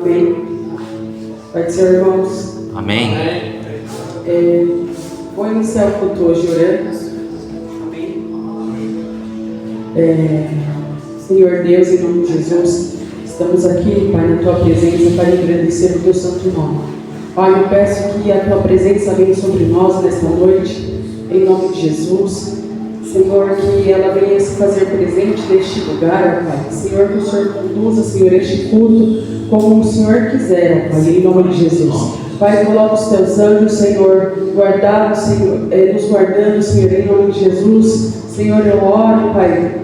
Amém. Pode ser, irmãos? Amém. Vou iniciar o culto hoje orando. Amém. Senhor Deus, em nome de Jesus, estamos aqui, Pai, na Tua presença para engrandecer o Teu santo nome. Pai, eu peço que a Tua presença venha sobre nós nesta noite, em nome de Jesus. Senhor, que ela venha se fazer presente neste lugar, Pai. Senhor, que o Senhor conduza, Senhor, este culto como o Senhor quiser, Pai, em nome de Jesus. Pai, coloca os Teus anjos, Senhor, guardados, Senhor, nos guardando, Senhor, em nome de Jesus. Senhor, eu oro, Pai,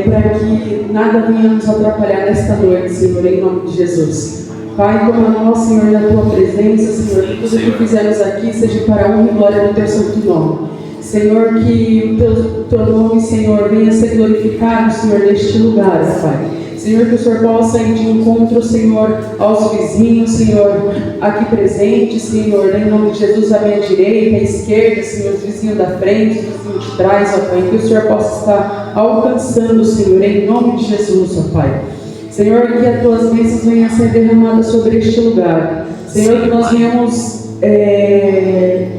para que nada venha nos atrapalhar nesta noite, Senhor, em nome de Jesus. Pai, toma nós, Senhor, na Tua presença, Senhor, que tudo que fizemos aqui seja para a honra e glória do Teu santo nome. Senhor, que o Teu nome, Senhor, venha ser glorificado, Senhor, neste lugar, Pai. Senhor, que o Senhor possa ir de encontro, Senhor, aos vizinhos, Senhor, aqui presentes, Senhor, em nome de Jesus, à minha direita, à esquerda, Senhor, os vizinhos da frente, os vizinhos de trás, ó Pai, que o Senhor possa estar alcançando, Senhor, em nome de Jesus, ó Pai. Senhor, que as Tuas bênçãos venham a ser derramadas sobre este lugar. Senhor, que nós venhamos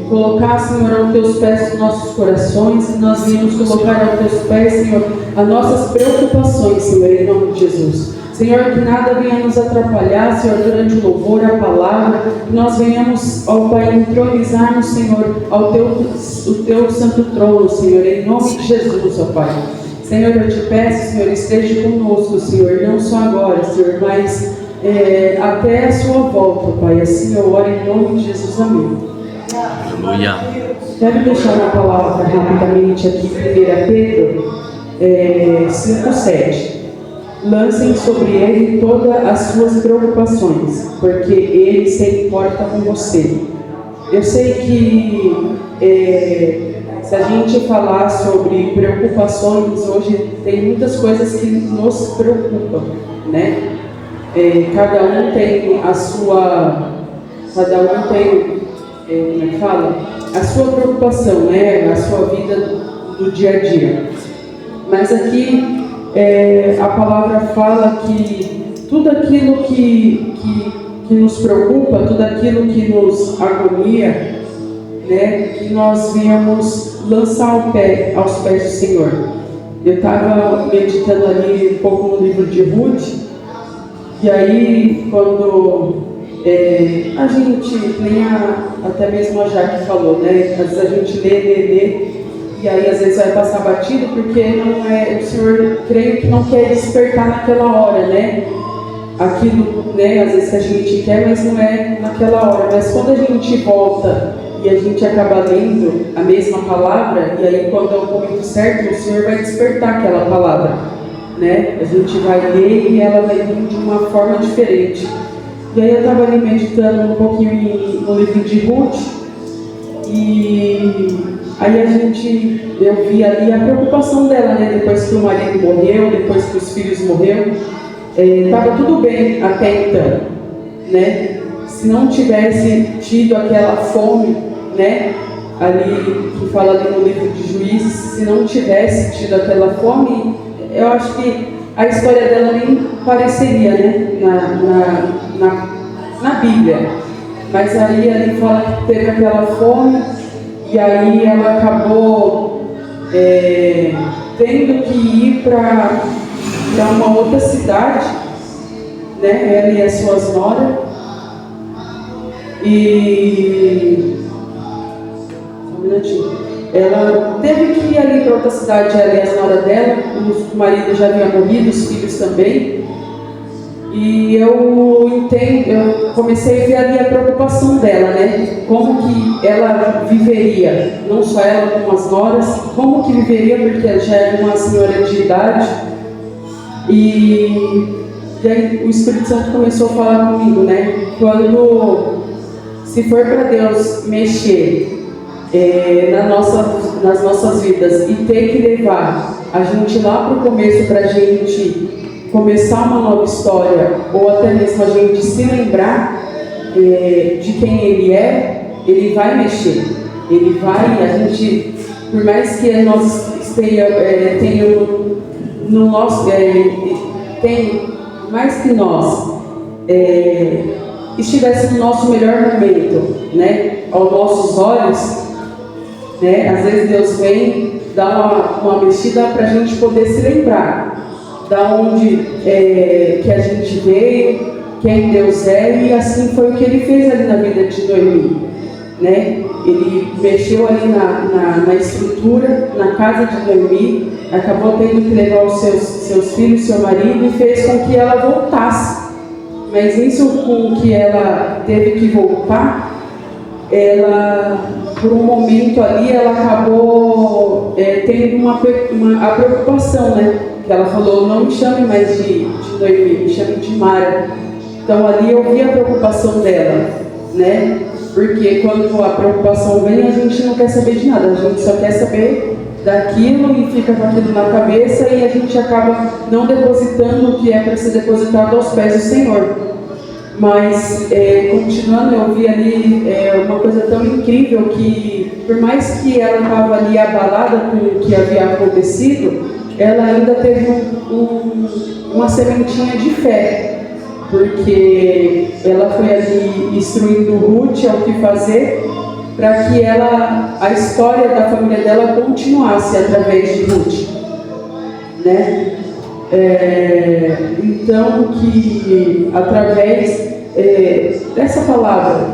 colocar, Senhor, aos Teus pés os nossos corações, que nós venhamos colocar aos Teus pés, Senhor, as nossas preocupações, Senhor, em nome de Jesus. Senhor, que nada venha nos atrapalhar, Senhor, durante o louvor, a palavra, que nós venhamos, ó Pai, entronizar-nos, Senhor, o Teu santo trono, Senhor, em nome de Jesus, ó Pai. Senhor, eu te peço, Senhor, esteja conosco, Senhor, não só agora, Senhor, mas até a Sua volta, Pai. Assim eu oro em nome de Jesus. Amém. Aleluia. Quero deixar uma palavra rapidamente aqui, 1 Pedro 5:7. Lancem sobre ele todas as suas preocupações, porque ele se importa com você. Eu sei que se a gente falar sobre preocupações, hoje tem muitas coisas que nos preocupam, né? Cada um tem a sua, como é que fala? A sua preocupação, né? A sua vida do dia a dia. Mas aqui a palavra fala que tudo aquilo que nos preocupa, tudo aquilo que nos agonia, né? Que nós venhamos lançar aos pés do Senhor. Eu estava meditando ali um pouco no livro de Ruth. E aí, quando a gente, nem até mesmo a Jaque falou, né? Às vezes a gente lê, e aí às vezes vai passar batido, porque não é, o Senhor, creio que não quer despertar naquela hora, né? Aquilo, né? Às vezes que a gente quer, mas não é naquela hora. Mas quando a gente volta e a gente acaba lendo a mesma palavra, e aí quando é o momento certo, o Senhor vai despertar aquela palavra. Né? A gente vai ler e ela vai vir de uma forma diferente. E aí eu estava ali meditando um pouquinho no livro de Ruth, e aí eu vi ali a preocupação dela, né? Depois que o marido morreu, depois que os filhos morreram, estava tudo bem até então, né? Se não tivesse tido aquela fome, né? Ali que fala ali no livro de Juízes, se não tivesse tido aquela fome, eu acho que a história dela nem pareceria, né, na Bíblia. Mas aí ele fala que teve aquela fome, e aí ela acabou tendo que ir para uma outra cidade, né, ela e as suas noras. E um minutinho. Ela teve que ir ali para outra cidade, ela e as noras dela, o marido já havia morrido, os filhos também. E eu comecei a ver ali a preocupação dela, né? Como que ela viveria, não só ela como as noras, como que viveria, porque ela já era uma senhora de idade. E aí o Espírito Santo começou a falar comigo, né? Se for para Deus mexer nas nossas vidas e ter que levar a gente lá para o começo para a gente começar uma nova história, ou até mesmo a gente se lembrar de quem Ele vai mexer. Ele vai, a gente, por mais que nós tenhamos no nosso, tem mais que nós, estivesse no nosso melhor momento, né? Aos nossos olhos, né? Às vezes Deus vem dar uma mexida para a gente poder se lembrar da onde que a gente veio, quem Deus é, e assim foi o que Ele fez ali na vida de Noemi, né? Ele mexeu ali na estrutura, na casa de Noemi, acabou tendo que levar os seus filhos, seu marido, e fez com que ela voltasse. Mas isso com que ela teve que voltar, ela, por um momento ali, ela acabou tendo a preocupação, né? Que ela falou, não me chame mais de Noemi, me chame de Mara. Então ali eu vi a preocupação dela, né? Porque quando a preocupação vem, a gente não quer saber de nada, a gente só quer saber daquilo e fica com aquilo na cabeça e a gente acaba não depositando o que é para ser depositado aos pés do Senhor. Mas, continuando, eu vi ali uma coisa tão incrível que, por mais que ela estava ali abalada com o que havia acontecido, ela ainda teve uma sementinha de fé. Porque ela foi ali instruindo Ruth ao que fazer para que a história da família dela continuasse através de Ruth, né? Então que através dessa palavra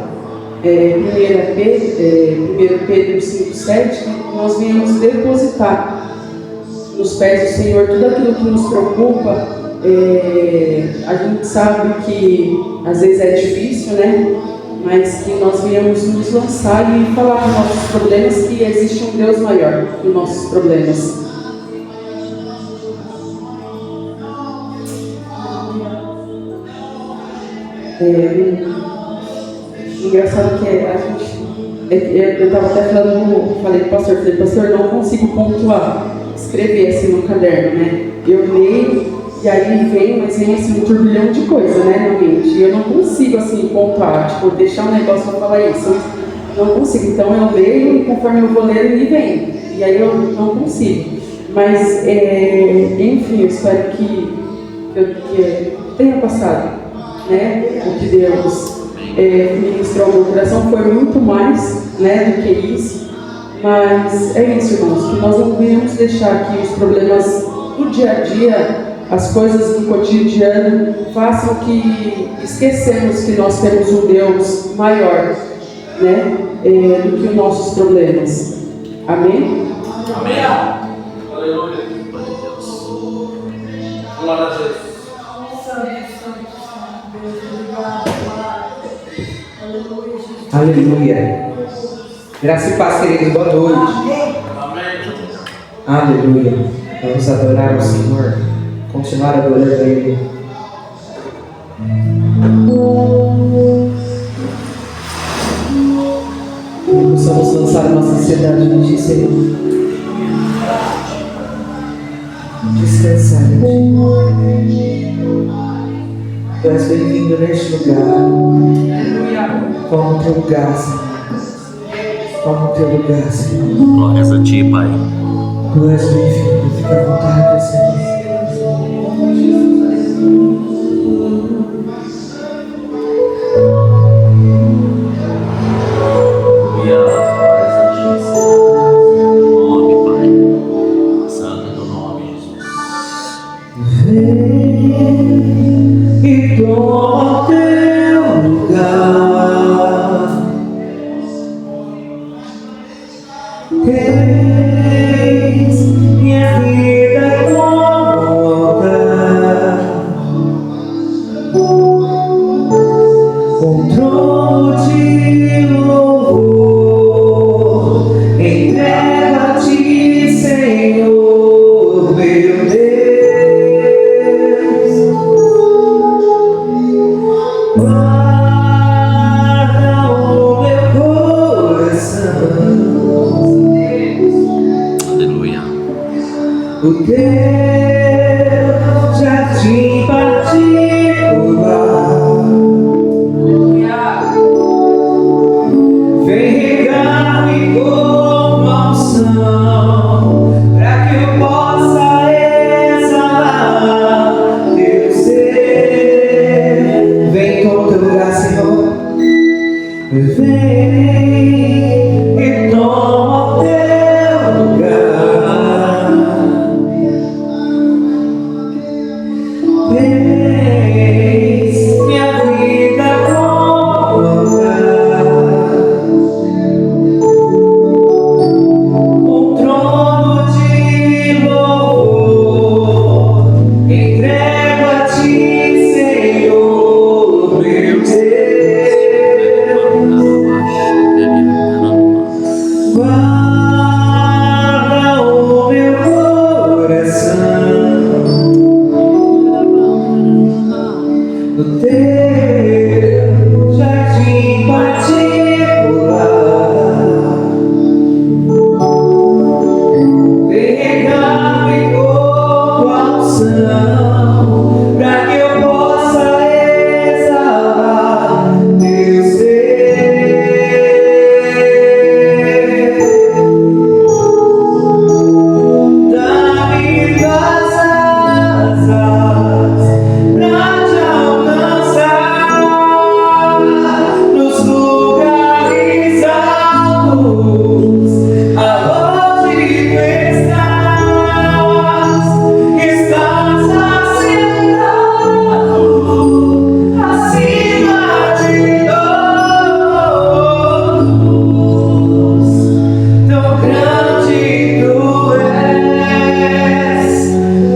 1 Pedro 5,7, nós viemos depositar nos pés do Senhor tudo aquilo que nos preocupa. A gente sabe que às vezes é difícil, né? Mas que nós viemos nos lançar e falar dos nossos problemas, que existe um Deus maior que os nossos problemas. Engraçado que a gente, eu estava até falei para o pastor, não consigo pontuar, escrever assim no caderno, né? Eu leio e aí mas vem assim um turbilhão de coisa, né, na mente. E eu não consigo assim pontuar, tipo, deixar um negócio para falar isso. Não consigo. Então eu leio e conforme eu vou lendo ele vem. E aí eu não consigo. Mas, enfim, eu espero que tenha passado, né? O que Deus ministrou ao meu coração foi muito mais, né, do que isso. Mas é isso, irmãos, que nós não devemos deixar que os problemas do dia a dia, as coisas do cotidiano, façam que esquecemos que nós temos um Deus maior, né, do que os nossos problemas. Amém? Amém. Aleluia. Glória a Deus. Aleluia. Graça e paz, queridos. Boa noite. Amém. Aleluia. Vamos adorar o Senhor. Continuar adorando a Ele. E possamos lançar nossa ansiedade em Ti, Senhor. Descansar em Ti. Tu és bem-vindo neste lugar. Toma o Teu lugar, Senhor. Toma o Teu lugar, Senhor. Glórias a Ti, Pai. Tu és bem-vindo. Fica à vontade, Senhor.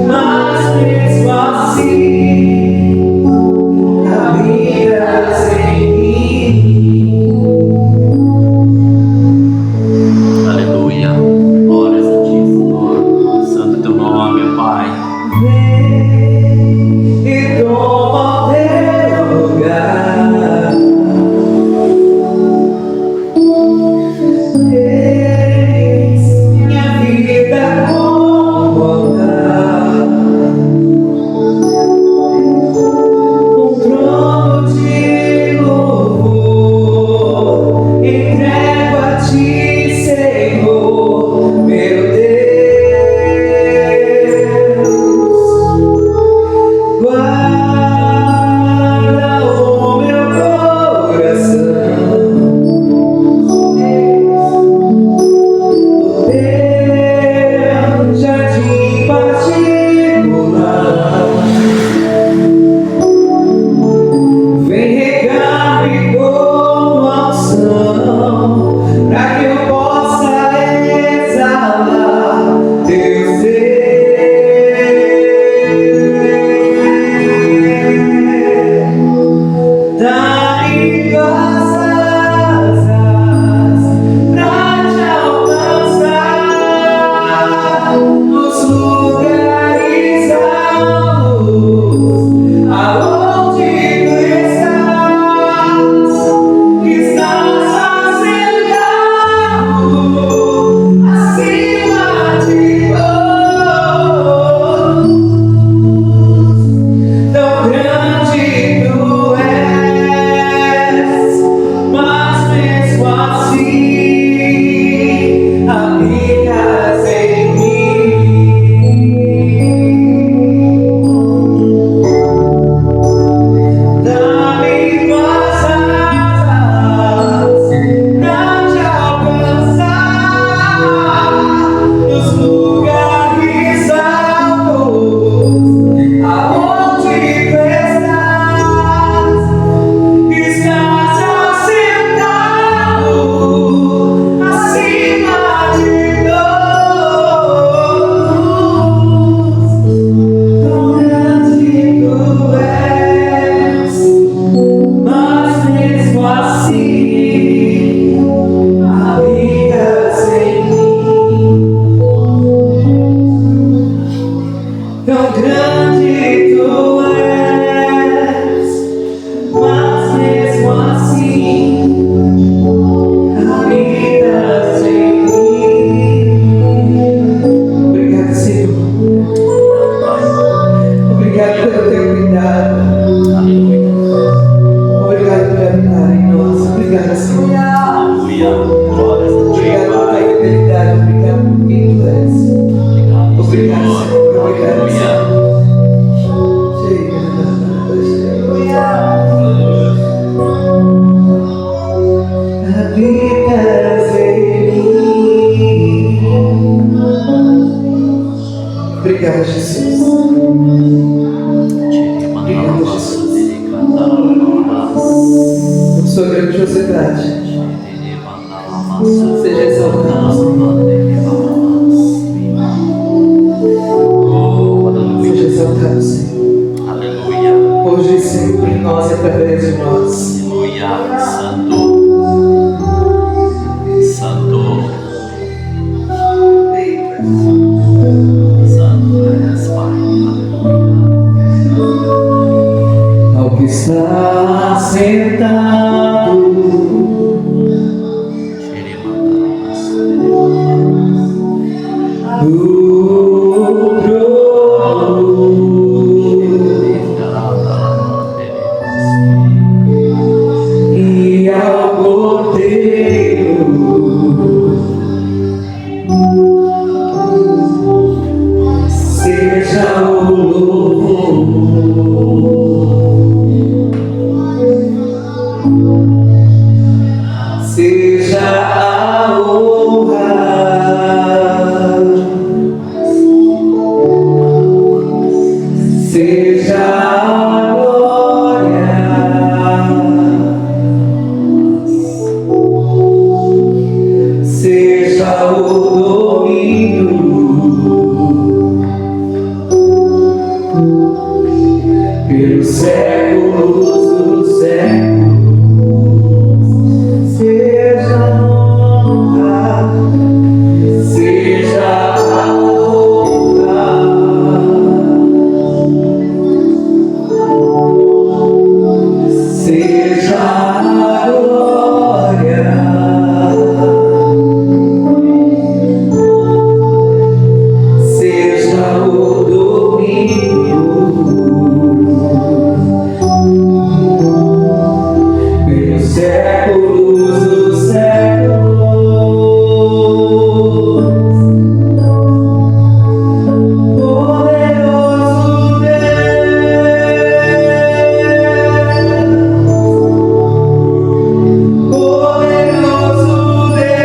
Mas mesmo assim verdade. Seja exaltado, Senhor. Seja exaltado, Senhor. Aleluia. Hoje e sempre em nós e através de nós. Aleluia. Santo. Santo. Santo és, Pai. Ao que está sentado no trono e ao Cordeiro seja o louvor, seja a honra, seja a glória, seja o domínio pelos séculos dos séculos. Seja a honra, seja a honra, seja a glória, seja o domínio pelos séculos dos séculos. Poderoso Deus, poderoso Deus,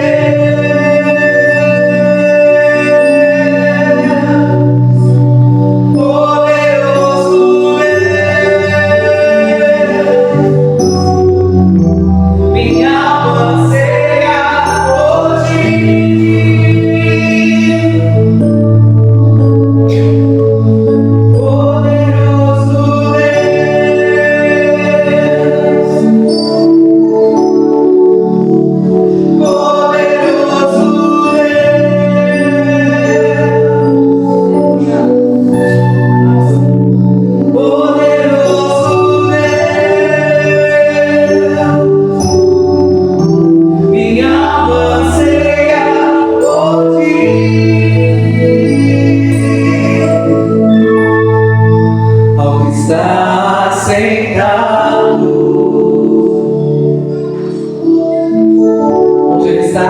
poderoso Deus, minha alma anseia por ti. Poderoso Deus, poderoso Deus, poderoso Deus, minha alma anseia por ti. Ao que está sentado, onde ele está?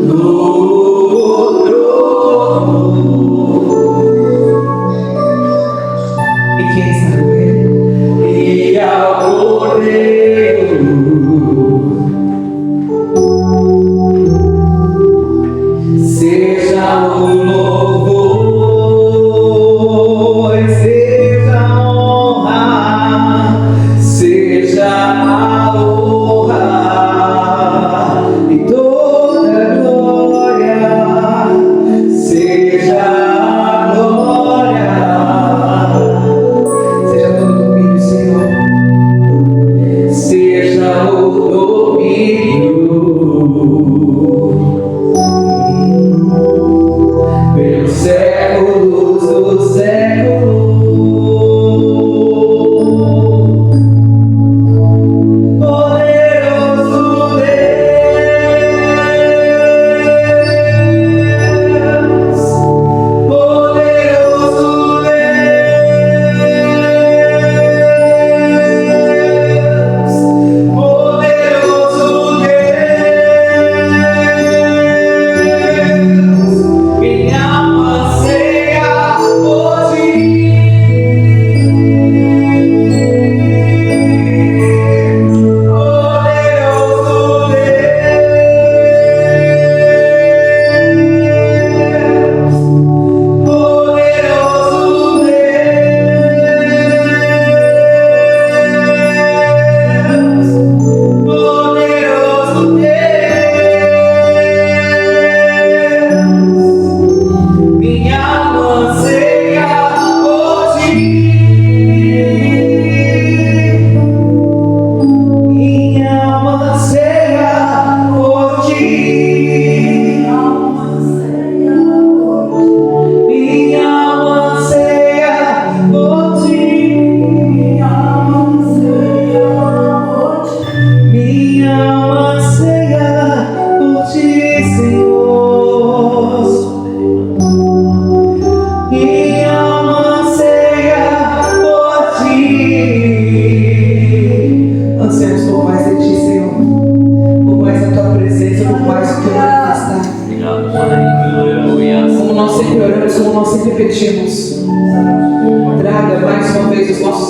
No trono. E quem está com ele? E ao Cordeiro seja o louvor, seja a honra, seja a honra e toda a glória, seja a glória, seja todo o domínio, Senhor,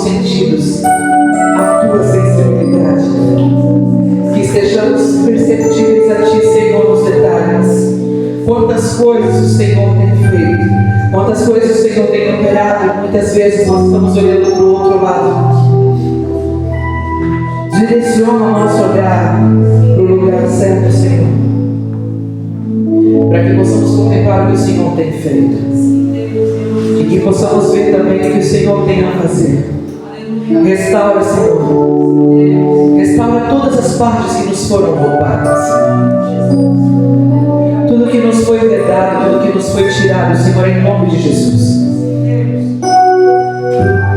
sentidos a tua sensibilidade, que estejamos perceptíveis a ti, Senhor, nos detalhes. Quantas coisas o Senhor tem feito, quantas coisas o Senhor tem operado, muitas vezes nós estamos olhando para o outro lado. Direciona o nosso olhar para o lugar certo, Senhor, para que possamos contemplar o que o Senhor tem feito e que possamos ver também o que o Senhor tem a fazer. Restaura, Senhor, restaura todas as partes que nos foram roubadas, tudo que nos foi vedado, tudo que nos foi tirado, Senhor, em nome de Jesus.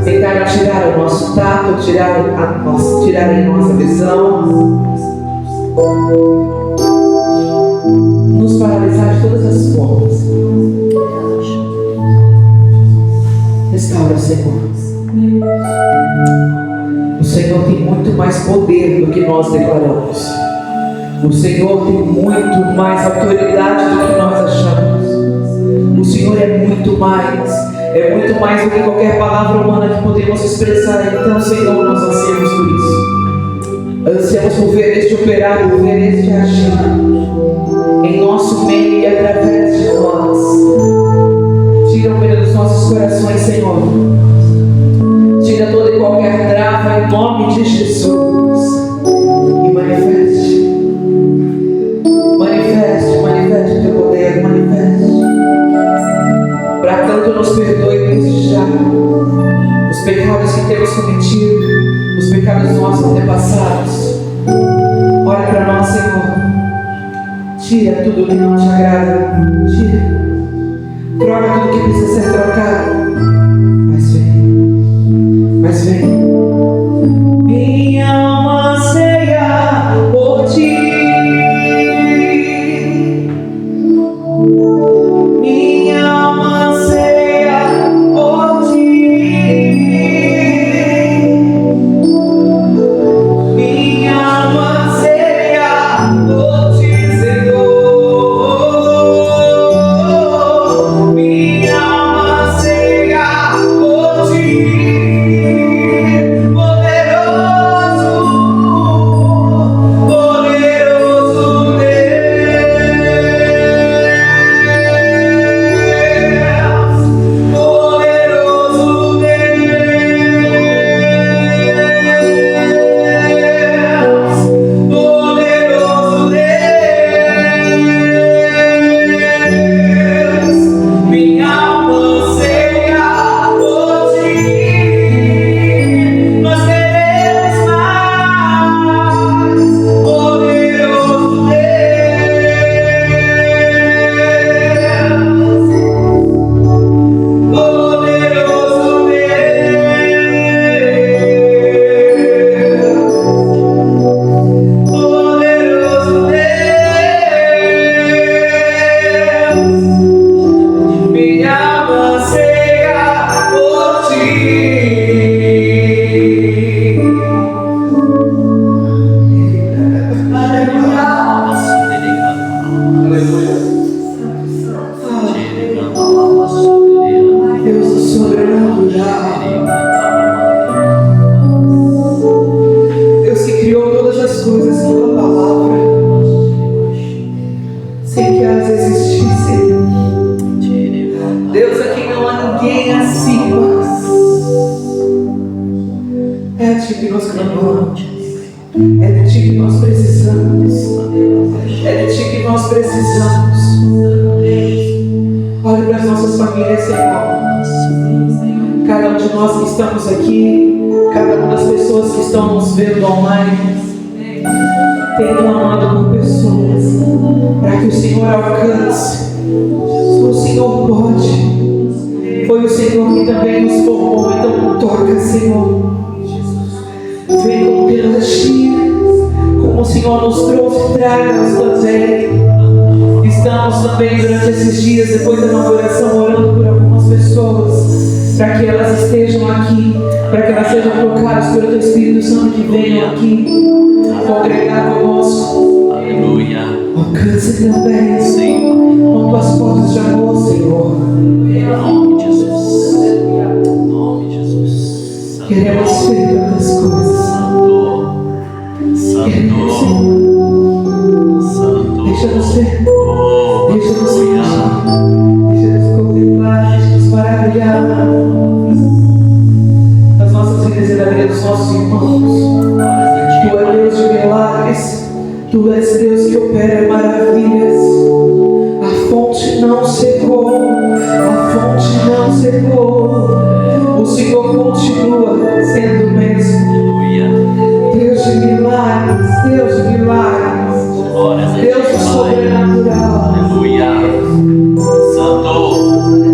Tentaram tirar o nosso tato, tirar em nossa visão, nos paralisar de todas as formas. Restaura, Senhor. O Senhor tem muito mais poder do que nós declaramos. O Senhor tem muito mais autoridade do que nós achamos. O Senhor é muito mais do que qualquer palavra humana que podemos expressar. Então, Senhor, nós ansiamos por isso. Ansiamos por ver este operar, por ver este agir em nosso meio e através de nós. Tira o medo dos nossos corações, Senhor. Tira toda e qualquer trava em nome de Jesus. E manifeste o teu poder, manifeste. Para tanto nos perdoe desde já os pecados que temos cometido, os pecados dos nossos antepassados. Olha para nós, Senhor. Tira tudo que não te agrada. Tira. Troca tudo que precisa ser trocado. Mas vem. Minha alma anseia por ti. Minha alma anseia por ti. Minha alma anseia por ti, Senhor. Minha alma anseia por ti. Deus que criou todas as coisas pela palavra, sem que elas existissem. Deus, aqui não há ninguém acima. É a ti que nós clamamos. É de ti que nós precisamos. É de ti que nós precisamos. Olhe para as nossas famílias, Senhor. Cada um de nós que estamos aqui, cada uma das pessoas que estão nos vendo online, tem clamado por pessoas para que o Senhor alcance. O Senhor pode. Foi o Senhor que também nos formou. Então toca, Senhor. Vem com teologia, como o Senhor nos trouxe, traga-nos também. Estamos também durante esses dias, depois da inauguração, orando por algumas pessoas, para que elas estejam aqui, para que elas sejam tocadas pelo Teu Espírito Santo, que venham aqui congregar conosco. Aleluia. Alcance também, Senhor, com Tuas portas de amor, Senhor. Em nome de Jesus. Em nome de Jesus. Queremos ver tantas coisas. Santo, Santo, Deixa-nos ver, oh, deixa-nos sentir, deixa-nos contemplar, deixa-nos maravilhar as nossas vidas e da vida dos nossos irmãos. Tu és Deus de milagres, Tu és Deus que opera maravilhas. A fonte não secou, a fonte não secou. O Senhor continua sendo o mesmo. aleluia. Deus de milagres, Deus de milagres, Glórias a ti, Deus do Pai. sobrenatural. Aleluia. Santo, Santo,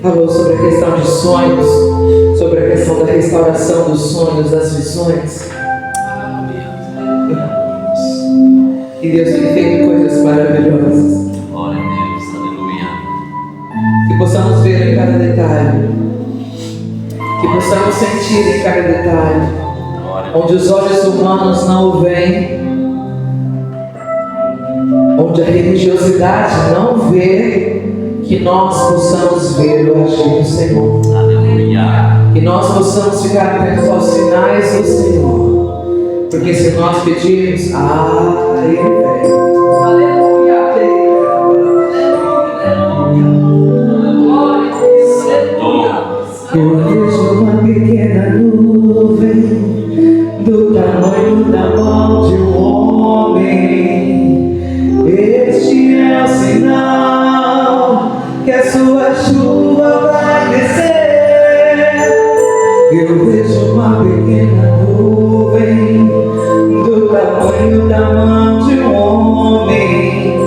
falou sobre a questão de sonhos, sobre a questão da restauração dos sonhos, das visões. E Deus tem feito coisas maravilhosas. Glória a Deus, aleluia. Que possamos ver em cada detalhe, que possamos sentir em cada detalhe, onde os olhos humanos não o veem, onde a religiosidade não vê, que nós possamos ver o agir do Senhor. Aleluia. Que nós possamos ficar atentos aos sinais do Senhor. Porque se nós pedirmos, Ele vem. Aleluia. Eu vejo uma pequena nuvem do tamanho da mão de um homem. Este é o sinal que a sua chuva vai descer. Eu vejo uma pequena nuvem do tamanho da mão de um homem,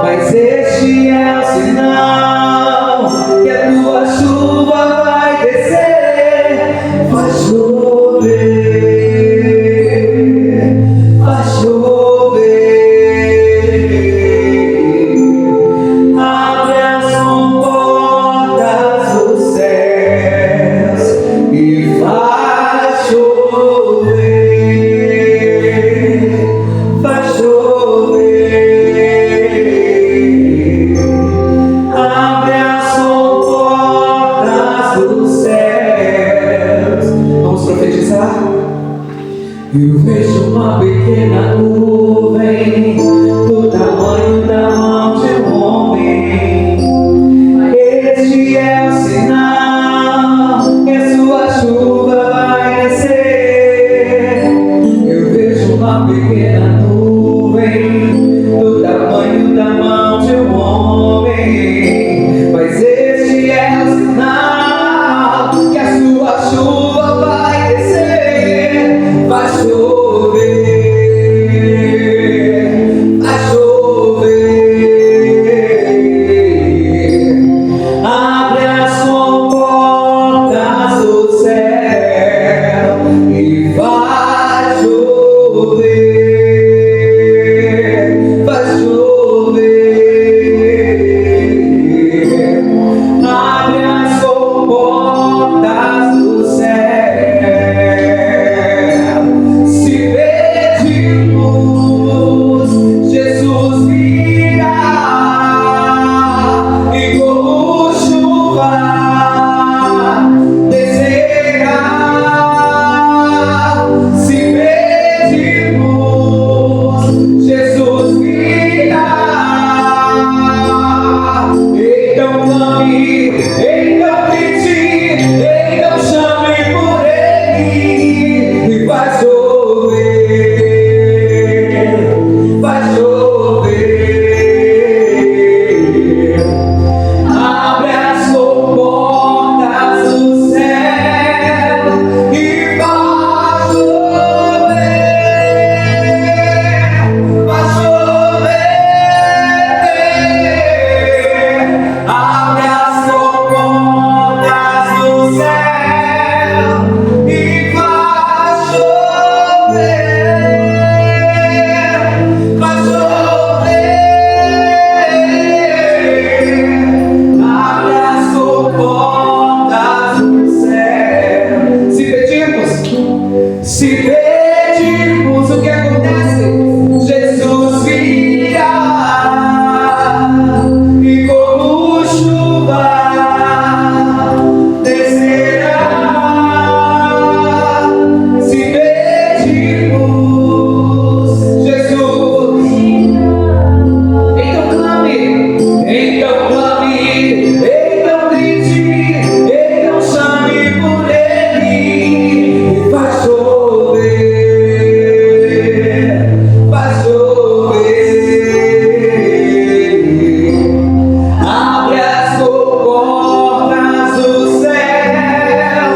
mas este é o sinal que a tua chuva vai descer. Vai chover, vai chover. pequena nuvem, do tamanho da mão de um homem. Este é o sinal que a sua chuva vai descer. Eu vejo uma pequena nuvem, do tamanho da mão de um homem. Mas este é o sinal que a sua chuva vai descer. Vai chover, vai chover. Abre as comportas do céu e vai chover, vai chover. Abre as comportas do céu. Se pedimos, Jesus virá e como chuva descerá. Se pedimos, Jesus virá. Então clame, então grite, então chame por Ele e vai chover, vai chover. Abre as comportas do céu e vai chover, vai chover. Abre as comportas do céu e vai chover, vai chover. Abre as comportas do céu. Se pedimos, o que acontece? Jesus virá e como chuva descerá. Se pedimos, Jesus. Então clame, então grite, então chame por Ele e vai chover, vai chover. Abre as comportas do céu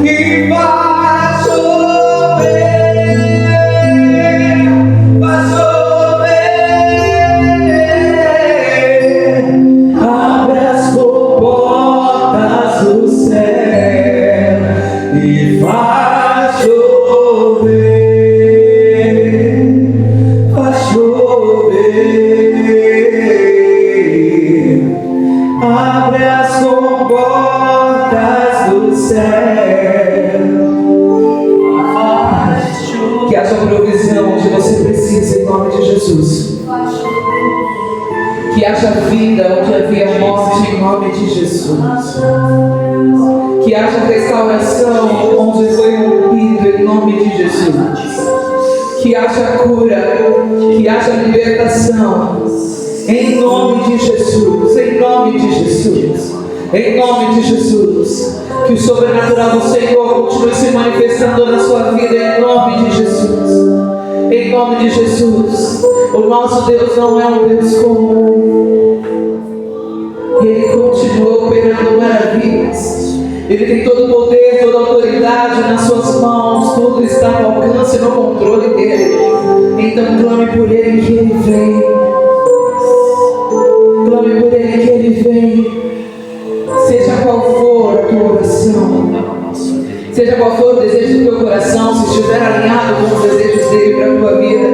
e vai chover, vai chover. Abre as comportas do céu e vai chover, vai chover. Abre as comportas do céu. Que haja provisão onde você precisa, em nome de Jesus. Que haja vida onde havia morte, em nome de Jesus. Que haja restauração onde foi rompido, em nome de Jesus. Que haja cura, que haja libertação, em nome de Jesus, em nome de Jesus, em nome de Jesus. Que o sobrenatural do Senhor continue se manifestando na sua vida, em nome de Jesus. Em nome de Jesus. O nosso Deus não é um Deus comum. E Ele continua operando maravilhas. Ele tem todo o poder, toda a autoridade nas suas mãos. Tudo está no alcance e no controle dele. Então clame por Ele que Ele vem. Clame por Ele que Ele vem. Seja qual for a tua oração, seja qual for o desejo do teu coração, se estiver alinhado com os desejos dele para a tua vida,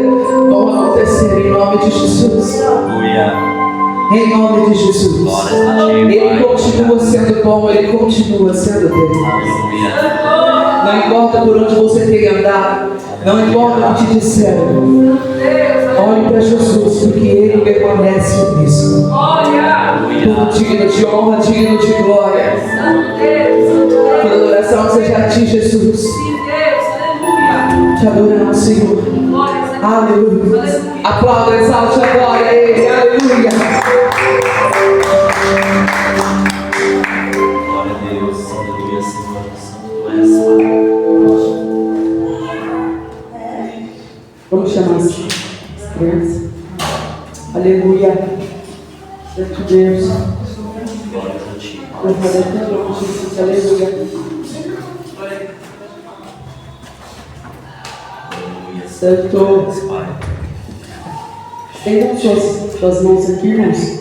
vão acontecer em nome de Jesus. Em nome de Jesus. Ele continua sendo bom, Ele continua sendo Deus. Não importa por onde você tenha andado, não importa o que te disseram, olhe para Jesus, porque Ele permanece o mesmo. Tudo digno de honra, digno de glória. Toda adoração seja a ti, Jesus. Te adoramos, Senhor. Aleluia. Aplauda, exalte a glória a Ele. Aleluia. Glória a Deus. Aleluia, Senhor. Santo és, Pai. Vamos chamar as crianças. Aleluia. Santo Deus. Glória a Ti. Louvado é teu nome, Jesus. Aleluia. Aleluia, Santo. Pai. Estendam suas mãos aqui, irmãos.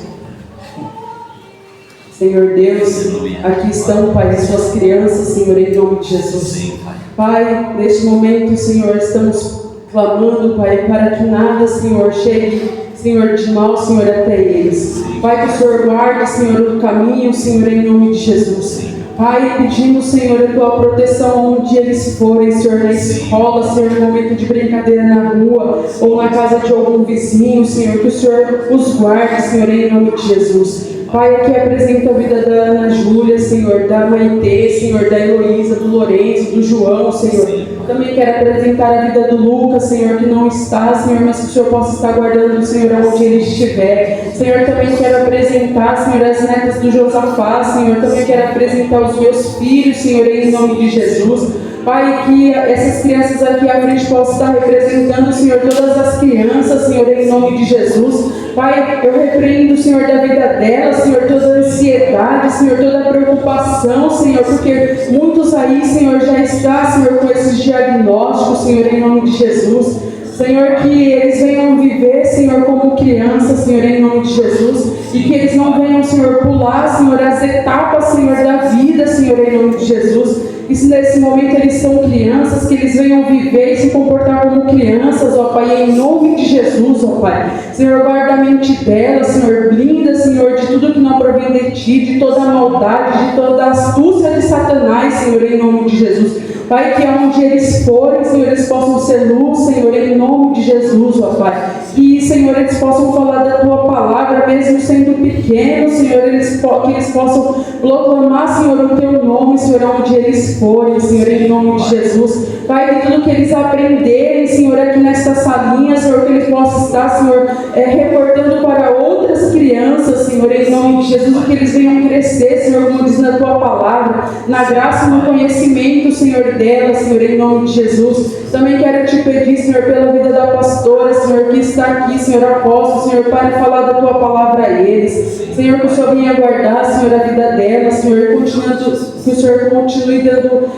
Senhor Deus, aqui estão, Pai, as suas crianças, Senhor, em nome de Jesus. Sim, Pai. Pai, neste momento, Senhor, estamos clamando, Pai, para que nada, Senhor, chegue, Senhor, de mal, Senhor, até eles. Pai, que o Senhor guarde, Senhor, o caminho, Senhor, em nome de Jesus. Pai, pedimos, Senhor, a Tua proteção onde eles forem, Senhor, na escola, Senhor, no momento de brincadeira na rua, ou na casa de algum vizinho, Senhor, que o Senhor os guarde, Senhor, em nome de Jesus. Pai, aqui apresento a vida da Ana Júlia, Senhor, da Maitê, Senhor, da Heloísa, do Lourenço, do João, Senhor. Também quero apresentar a vida do Lucas, Senhor, que não está, Senhor, mas que o Senhor possa estar guardando, Senhor, onde ele estiver. Senhor, também quero apresentar, Senhor, as netas do Josafá, Senhor. Também quero apresentar os meus filhos, Senhor, em nome de Jesus. Pai, que essas crianças aqui à frente possam estar representando, Senhor, todas as crianças, Senhor, em nome de Jesus. Pai, eu repreendo, Senhor, da vida delas, Senhor, toda a ansiedade, Senhor, toda a preocupação, Senhor, porque muitos aí, Senhor, já estão, Senhor, com esses diagnósticos, Senhor, em nome de Jesus. Senhor, que eles venham viver, Senhor, como crianças, Senhor, em nome de Jesus. E que eles não venham, Senhor, pular, Senhor, as etapas, Senhor, da vida, Senhor, em nome de Jesus. E se nesse momento eles são crianças, que eles venham viver e se comportar como crianças, ó Pai, em nome de Jesus, ó Pai. Senhor, guarda a mente delas, Senhor, blinda, Senhor, de tudo que não provém de Ti, de toda a maldade, de toda a astúcia de Satanás, Senhor, em nome de Jesus. Pai, que aonde eles forem, Senhor, eles possam ser luz, Senhor, em nome de Jesus, ó Pai. Que, Senhor, eles possam falar da Tua palavra, mesmo sendo pequenos, Senhor, que eles possam proclamar, Senhor, o Teu nome, Senhor, aonde eles forem, Senhor, em nome de Jesus. Pai, que tudo que eles aprenderem, Senhor, aqui nesta salinha, Senhor, que eles possam estar, Senhor, reportando para outras crianças, Senhor, em nome de Jesus, que eles venham crescer, Senhor, como diz na Tua palavra, na graça e no conhecimento, Senhor, dela, Senhor, em nome de Jesus. Também quero Te pedir, Senhor, pela vida da pastora, Senhor, que está aqui, Senhor, apóstolo, Senhor, para falar da Tua palavra a eles. Senhor, que o Senhor venha guardar, Senhor, a vida dela, Senhor, que o Senhor continue dando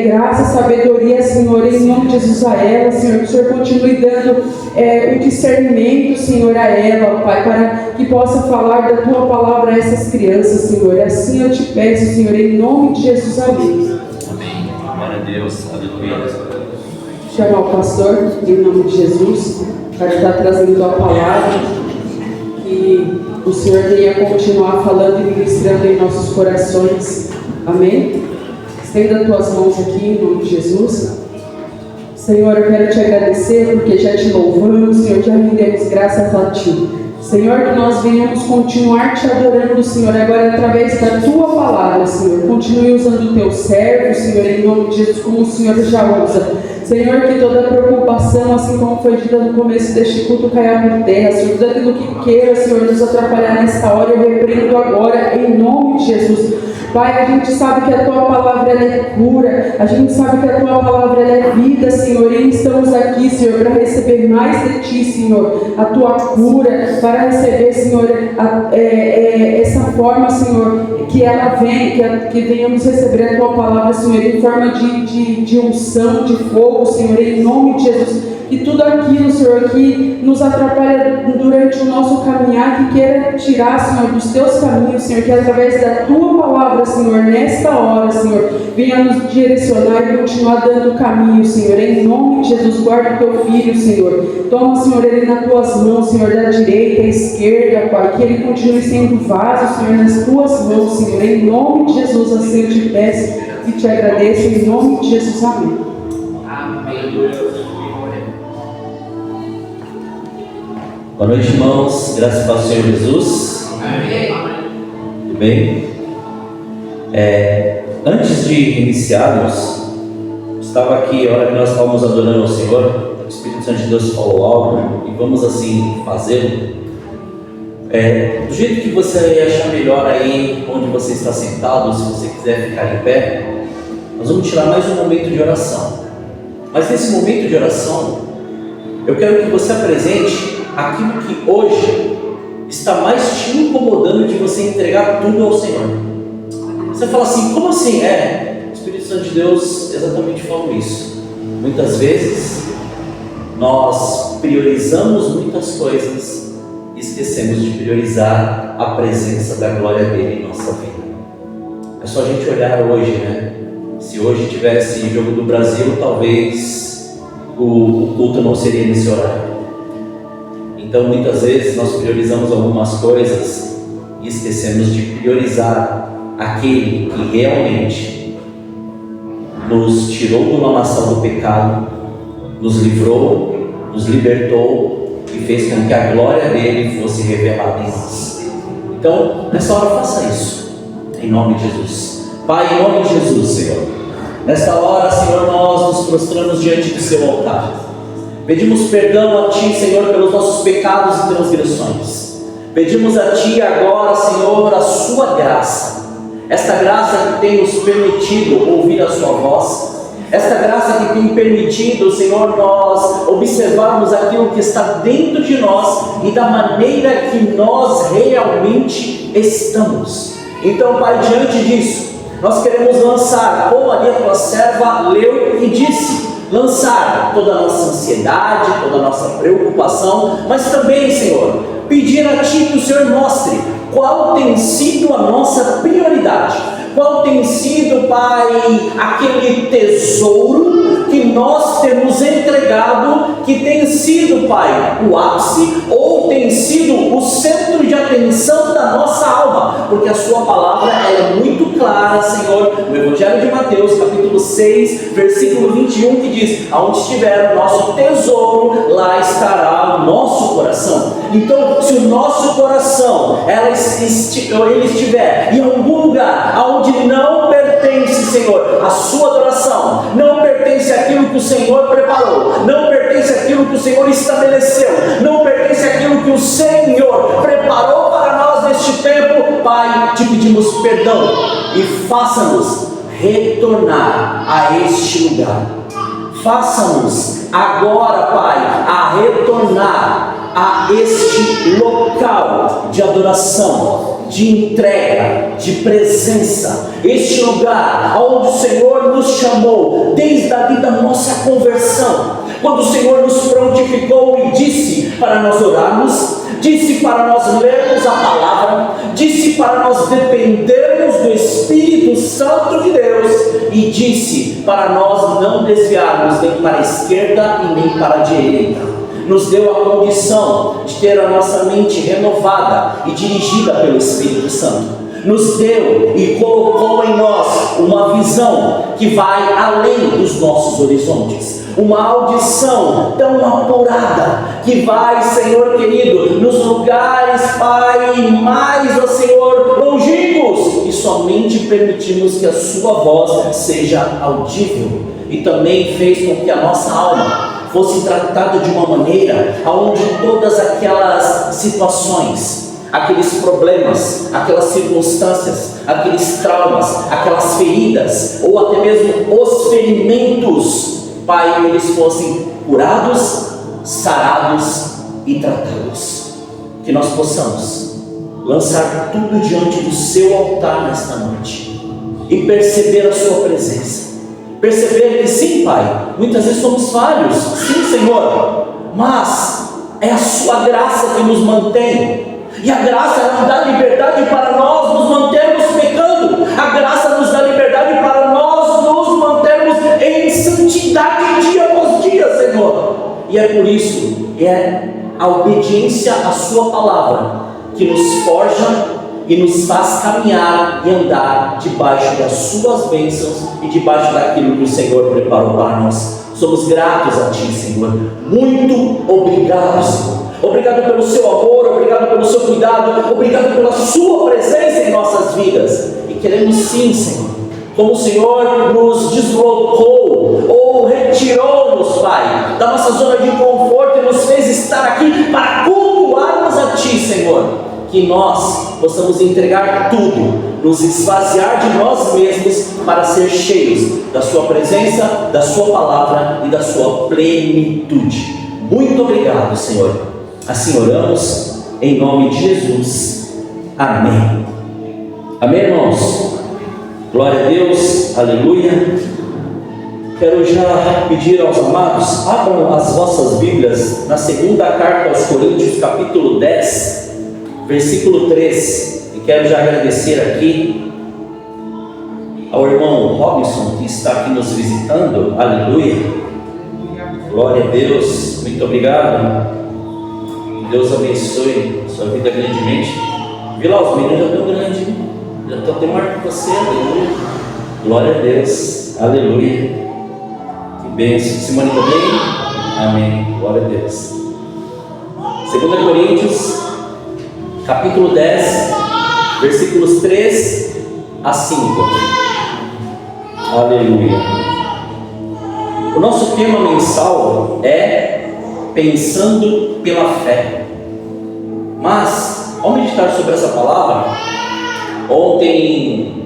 graça e sabedoria, Senhor, em nome de Jesus a ela, Senhor, que o Senhor continue dando o discernimento, Senhor, a ela, Pai, para que possa falar da Tua palavra a essas crianças, Senhor. Assim eu Te peço, Senhor, em nome de Jesus, amém. Amém. Glória a Deus. Aleluia. Chamar o pastor, em nome de Jesus, para estar trazendo a palavra, que o Senhor venha continuar falando e ministrando em nossos corações. Amém? Estenda as tuas mãos aqui, em nome de Jesus. Senhor, eu quero Te agradecer, porque já Te louvamos, Senhor, já rendemos graças a Ti. Senhor, que nós venhamos continuar Te adorando, Senhor, agora através da Tua palavra, Senhor. Continue usando o Teu servo, Senhor, em nome de Jesus, como o Senhor já usa. Senhor, que toda preocupação, assim como foi dita no começo deste culto, caia por terra, Senhor. Tudo aquilo que queira, Senhor, nos atrapalhar nesta hora, eu repreendo agora, em nome de Jesus. Pai, a gente sabe que a Tua palavra ela é cura, a gente sabe que a Tua palavra ela é vida, Senhor, e estamos aqui, Senhor, para receber mais de Ti, Senhor, a Tua cura, para receber, Senhor, essa forma, Senhor, que ela vem, que venhamos receber a Tua palavra, Senhor, em forma de unção, de fogo, Senhor, em nome de Jesus. Que tudo aquilo, Senhor, que nos atrapalha durante o nosso caminhar, que queira tirar, Senhor, dos Teus caminhos, Senhor, que através da Tua palavra, Senhor, nesta hora, Senhor, venha nos direcionar e continuar dando caminho, Senhor, em nome de Jesus. Guarda o Teu Filho, Senhor, toma, Senhor, ele nas Tuas mãos, Senhor, da direita à esquerda, Pai, que ele continue sendo vaso, Senhor, nas Tuas mãos, Senhor, em nome de Jesus. Assim eu Te peço e Te agradeço, em nome de Jesus, amém. Boa noite, irmãos. Graças a Deus, Senhor Jesus. Amém. Tudo bem? Antes de iniciarmos, estava aqui, a hora que nós estávamos adorando ao Senhor, o Espírito Santo de Deus falou algo, e vamos assim fazê-lo. Do jeito que você achar melhor aí, onde você está sentado, se você quiser ficar em pé, nós vamos tirar mais um momento de oração. Mas nesse momento de oração, eu quero que você apresente aquilo que hoje está mais te incomodando de você entregar tudo ao Senhor. Você fala assim, como assim? O Espírito Santo de Deus exatamente falou isso. Muitas vezes, nós priorizamos muitas coisas e esquecemos de priorizar a presença da glória dele em nossa vida. É só a gente olhar hoje, né? Se hoje tivesse jogo do Brasil, talvez o culto não seria nesse horário. Então, muitas vezes, nós priorizamos algumas coisas e esquecemos de priorizar aquele que realmente nos tirou do lamaçal do pecado, nos livrou, nos libertou e fez com que a glória dele fosse revelada em nós. Então, nessa hora, faça isso, em nome de Jesus. Pai, em nome de Jesus, Senhor, nesta hora, Senhor, nós nos prostramos diante do seu altar. Pedimos perdão a Ti, Senhor, pelos nossos pecados e transgressões. Pedimos a Ti agora, Senhor, a Sua graça. Esta graça que tem nos permitido ouvir a Sua voz. Esta graça que tem permitido, Senhor, nós observarmos aquilo que está dentro de nós e da maneira que nós realmente estamos. Então, Pai, diante disso, nós queremos lançar, como ali a Tua serva leu e disse, lançar toda a nossa ansiedade, toda a nossa preocupação, mas também, Senhor, pedir a Ti que o Senhor mostre qual tem sido a nossa prioridade, qual tem sido, Pai, aquele tesouro que nós temos entregado, que tem sido, Pai, o ápice, ou tem sido o centro de atenção da nossa alma, porque a Sua palavra é muito clara, Senhor, no Evangelho de Mateus, capítulo 6, versículo 21, que diz, aonde estiver o nosso tesouro, lá estará o nosso coração. Então, se o nosso coração, ele estiver em algum lugar, aonde não pertence, Senhor, a Sua adoração, não pertence aquilo que o Senhor preparou, não pertence aquilo que o Senhor estabeleceu, não pertence aquilo que o Senhor preparou para nós neste tempo, Pai, Te pedimos perdão e faça-nos retornar a este lugar. Faça-nos agora, Pai, a retornar a este local de adoração, de entrega, de presença, este lugar onde o Senhor nos chamou desde a da nossa conversão, quando o Senhor nos prontificou e disse para nós orarmos, disse para nós lermos a palavra, disse para nós dependermos do Espírito Santo de Deus e disse para nós não desviarmos nem para a esquerda e nem para a direita. Nos deu a condição de ter a nossa mente renovada e dirigida pelo Espírito Santo. Nos deu e colocou em nós uma visão que vai além dos nossos horizontes, uma audição tão apurada que vai, Senhor querido, nos lugares, Pai, mais, ó Senhor, longínquos, e somente permitimos que a Sua voz seja audível, e também fez com que a nossa alma fosse tratada de uma maneira onde todas aquelas situações, aqueles problemas, aquelas circunstâncias, aqueles traumas, aquelas feridas, ou até mesmo os ferimentos, Pai, eles fossem curados, sarados e tratados. Que nós possamos lançar tudo diante do Seu altar nesta noite e perceber a Sua presença. Perceber que sim, Pai, muitas vezes somos falhos, sim, Senhor, mas é a Sua graça que nos mantém, e a graça nos dá liberdade para nós nos mantermos pecando, a graça nos dá liberdade para nós nos mantermos em santidade dia após dia, Senhor, e é por isso, é a obediência à Sua palavra que nos forja e nos faz caminhar e andar debaixo das Suas bênçãos e debaixo daquilo que o Senhor preparou para nós. Somos gratos a Ti, Senhor. Muito obrigado, Senhor. Obrigado pelo Seu amor, obrigado pelo Seu cuidado, obrigado pela Sua presença em nossas vidas. E queremos sim, Senhor, como o Senhor nos deslocou ou retirou-nos, Pai, da nossa zona de conforto e nos fez estar aqui para cultuarmos a Ti, Senhor. Que nós possamos entregar tudo, nos esvaziar de nós mesmos para ser cheios da Sua presença, da Sua palavra e da Sua plenitude. Muito obrigado, Senhor. Assim oramos, em nome de Jesus. Amém. Amém, irmãos? Glória a Deus, aleluia. Quero já pedir aos amados, abram as vossas Bíblias na segunda carta aos Coríntios, capítulo 10, versículo 3. E quero já agradecer aqui ao irmão Robinson, que está aqui nos visitando, aleluia. Glória a Deus, muito obrigado. Que Deus abençoe a sua vida grandemente. Vi lá, os meninos já estão grandes, já estão até maior que você, aleluia. Glória a Deus, aleluia. Que bênção. Simone também? Amém. Glória a Deus. 2 Coríntios, capítulo 10, versículos 3 a 5. Aleluia. O nosso tema mensal é Pensando pela Fé. Mas, ao meditar sobre essa palavra, ontem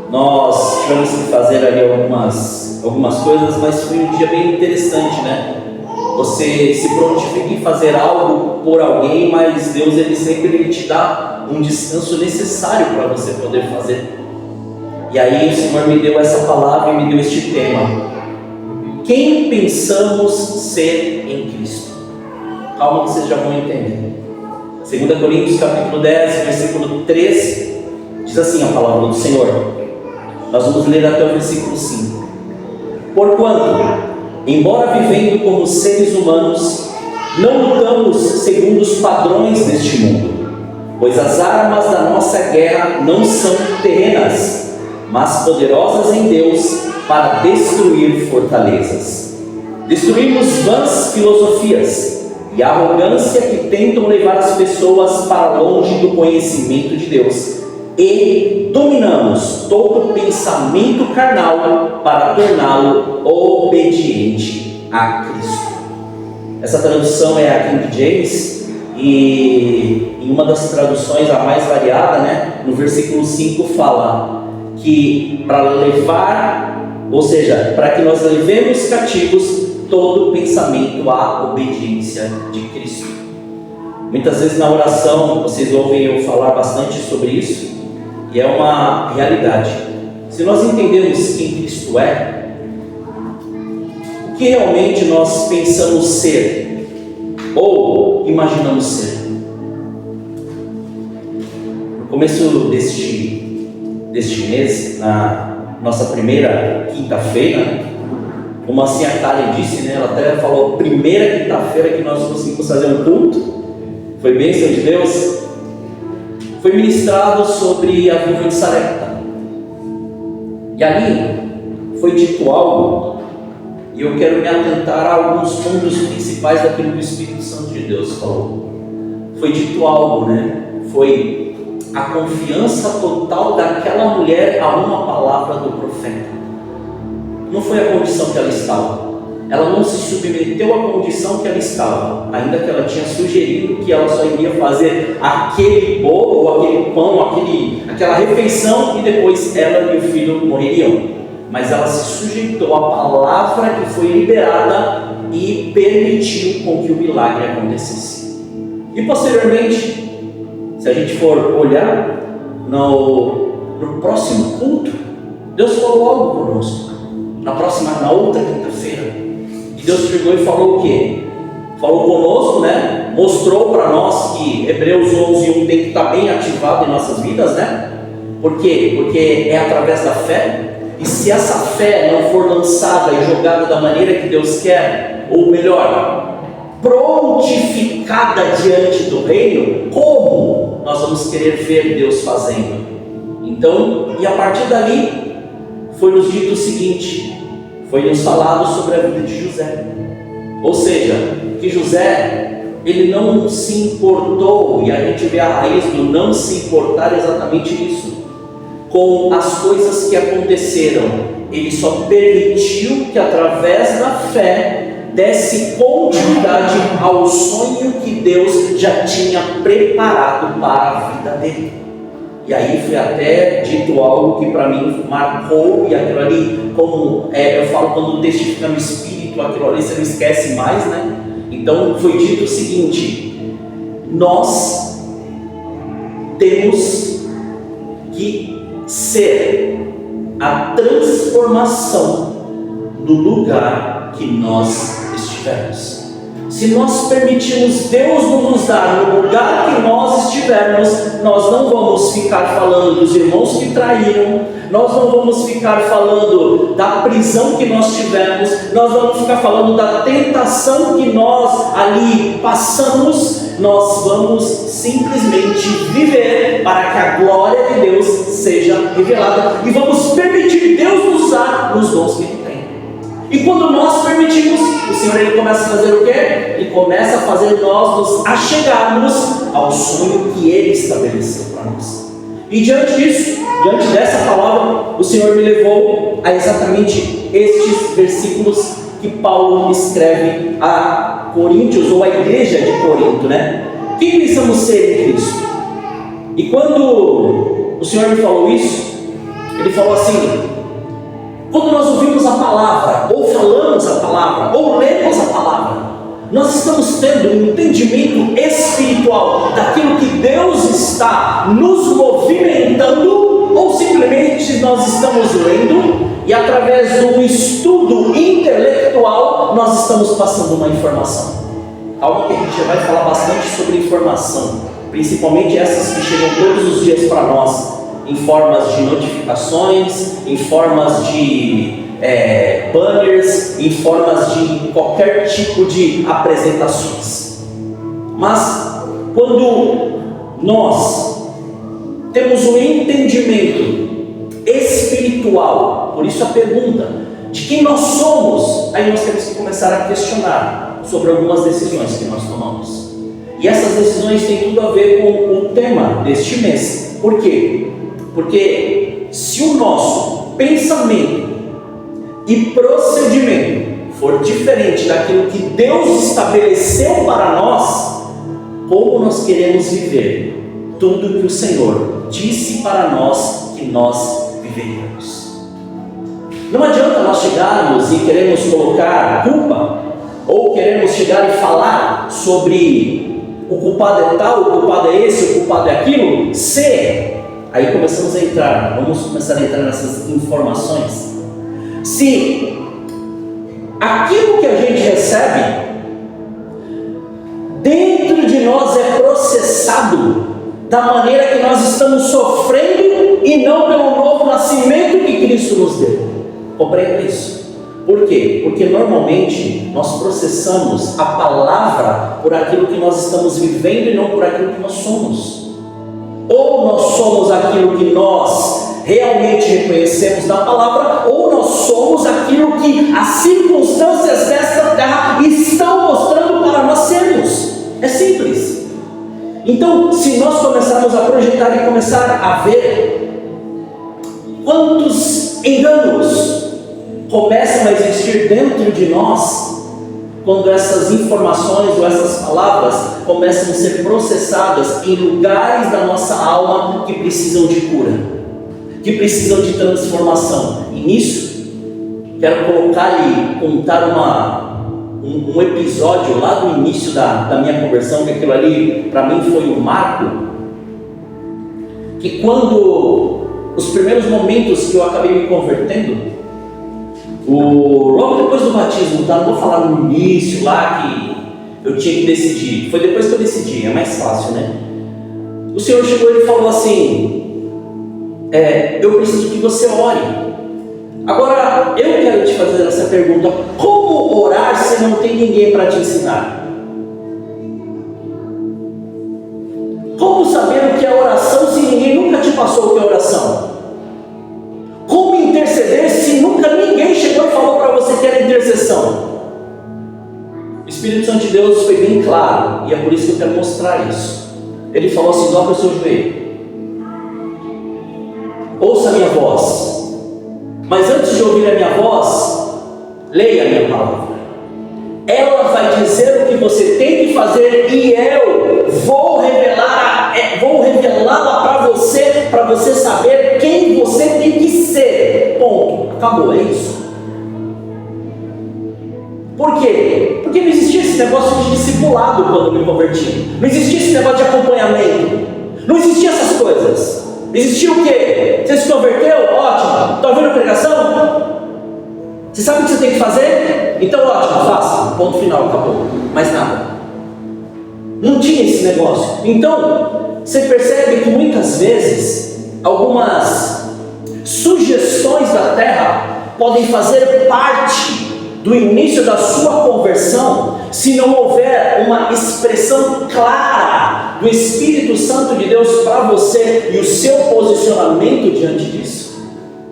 nós tivemos que fazer ali algumas coisas, mas foi um dia bem interessante, né? Você se prontifica em fazer algo por alguém, mas Deus ele sempre te dá um descanso necessário para você poder fazer. E aí o Senhor me deu essa palavra e me deu este tema: quem pensamos ser em Cristo? Calma que vocês já vão entender. 2 Coríntios capítulo 10, versículo 3, diz assim a palavra do Senhor. Nós vamos ler até o versículo 5. Porquanto, embora vivendo como seres humanos, não lutamos segundo os padrões deste mundo, pois as armas da nossa guerra não são terrenas, mas poderosas em Deus para destruir fortalezas. Destruímos vãs filosofias e a arrogância que tentam levar as pessoas para longe do conhecimento de Deus, e dominamos todo pensamento carnal para torná-lo obediente a Cristo. Essa tradução é a King James, e em uma das traduções, a mais variada, né, no versículo 5 fala que para levar, ou seja, para que nós levemos cativos todo pensamento à obediência de Cristo. Muitas vezes na oração vocês ouvem eu falar bastante sobre isso, e é uma realidade. Se nós entendemos quem Cristo é, o que realmente nós pensamos ser ou imaginamos ser? No começo deste mês, na nossa primeira quinta-feira, como assim a Karen disse, né? Ela até falou, primeira quinta-feira que nós conseguimos fazer um culto, foi bênção de Deus. Foi ministrado sobre a viúva de Sarepta, e ali foi dito algo, e eu quero me atentar a alguns pontos principais daquilo que o Espírito Santo de Deus falou. Foi dito algo, né? Foi a confiança total daquela mulher a uma palavra do profeta. Não foi a condição que ela estava. Ela não se submeteu à condição que ela estava, ainda que ela tinha sugerido que ela só iria fazer aquele bolo, ou aquele pão, aquela refeição, e depois ela e o filho morreriam. Mas ela se sujeitou à palavra que foi liberada e permitiu com que o milagre acontecesse. E posteriormente, se a gente for olhar no próximo culto, Deus falou algo conosco. Na outra quinta-feira, e Deus chegou e falou o quê? Falou conosco, né? Mostrou para nós que Hebreus 11:1 tem que estar bem ativado em nossas vidas, né? Por quê? Porque é através da fé. E se essa fé não for lançada e jogada da maneira que Deus quer, ou melhor, prontificada diante do reino, como nós vamos querer ver Deus fazendo? Então, e a partir dali, foi nos dito o seguinte, foi nos falado sobre a vida de José. Ou seja, que José, ele não se importou, e a gente vê a raiz do não se importar exatamente isso, com as coisas que aconteceram. Ele só permitiu que através da fé desse continuidade ao sonho que Deus já tinha preparado para a vida dele. E aí foi até dito algo que para mim marcou, e aquilo ali, como eu falo, quando o texto fica no espírito, aquilo ali você não esquece mais, né? Então foi dito o seguinte: nós temos que ser a transformação do lugar que nós estivermos. Se nós permitirmos Deus nos dar no lugar que nós estivermos, nós não vamos ficar falando dos irmãos que traíram, nós não vamos ficar falando da prisão que nós tivemos, nós vamos ficar falando da tentação que nós ali passamos. Nós vamos simplesmente viver para que a glória de Deus seja revelada, e vamos permitir Deus nos usar nos dons que Ele tem. E quando nós permitimos, o Senhor ele começa a fazer o quê? Ele começa a fazer nós nos achegarmos ao sonho que Ele estabeleceu para nós. E diante disso, diante dessa palavra, o Senhor me levou a exatamente estes versículos que Paulo escreve a Coríntios, ou a igreja de Corinto, né? Quem pensamos ser em Cristo? E quando o Senhor me falou isso, Ele falou assim: quando nós ouvimos a palavra, ou falamos a palavra, ou lemos a palavra, nós estamos tendo um entendimento espiritual daquilo que Deus está nos movimentando, ou simplesmente nós estamos lendo e através de um estudo intelectual nós estamos passando uma informação. Algo que a gente já vai falar bastante sobre informação, principalmente essas que chegam todos os dias para nós, em formas de notificações, em formas de banners, em formas de qualquer tipo de apresentações. Mas quando nós temos um entendimento espiritual, por isso a pergunta de quem nós somos, aí nós temos que começar a questionar sobre algumas decisões que nós tomamos. E essas decisões têm tudo a ver com o tema deste mês. Por quê? Porque se o nosso pensamento e procedimento for diferente daquilo que Deus estabeleceu para nós, como nós queremos viver tudo que o Senhor disse para nós que nós viveríamos? Não adianta nós chegarmos e queremos colocar culpa, ou queremos chegar e falar sobre o culpado é tal, o culpado é esse, o culpado é aquilo, se aí começamos a entrar, vamos começar a entrar nessas informações. Se aquilo que a gente recebe dentro de nós é processado da maneira que nós estamos sofrendo e não pelo novo nascimento que Cristo nos deu. Compreenda isso. Por quê? Porque normalmente nós processamos a palavra por aquilo que nós estamos vivendo e não por aquilo que nós somos. Ou nós somos aquilo que nós realmente reconhecemos na palavra, ou nós somos aquilo que as circunstâncias desta terra estão mostrando para nós sermos. É simples. Então, se nós começarmos a projetar e começar a ver quantos enganos começam a existir dentro de nós, quando essas informações ou essas palavras começam a ser processadas em lugares da nossa alma que precisam de cura, que precisam de transformação. E nisso, quero colocar e contar um episódio lá do início da minha conversão, que aquilo ali para mim foi um marco, que quando os primeiros momentos que eu acabei me convertendo, logo depois do batismo, tá? Não vou falar no início lá que eu tinha que decidir, foi depois que eu decidi, é mais fácil, né? O Senhor chegou e falou assim: eu preciso que você ore. Agora eu quero te fazer essa pergunta: como orar se não tem ninguém para te ensinar? Como saber o que é oração se ninguém nunca te passou o que é oração? Como interceder se nunca ninguém chegou e falou para você que era intercessão? O Espírito Santo de Deus foi bem claro, e é por isso que eu quero mostrar isso. Ele falou assim: dobra o seu joelho, ouça a minha voz, Mas antes de ouvir a minha voz, leia a minha palavra. Ela vai dizer o que você tem que fazer e eu vou revelá-la para você saber quem você tem que ser. Ponto. Acabou, é isso. Por quê? Porque não existia esse negócio de discipulado quando me converti. Não existia esse negócio de acompanhamento. Não existia essas coisas. Existia o quê? Você se converteu? Ótimo. Está ouvindo a pregação? Você sabe o que você tem que fazer? Então ótimo, faça. Ponto final, acabou. Mais nada. Não tinha esse negócio. Então, você percebe que muitas vezes algumas sugestões da terra podem fazer parte do início da sua conversão, se não houver uma expressão clara do Espírito Santo de Deus para você e o seu posicionamento diante disso.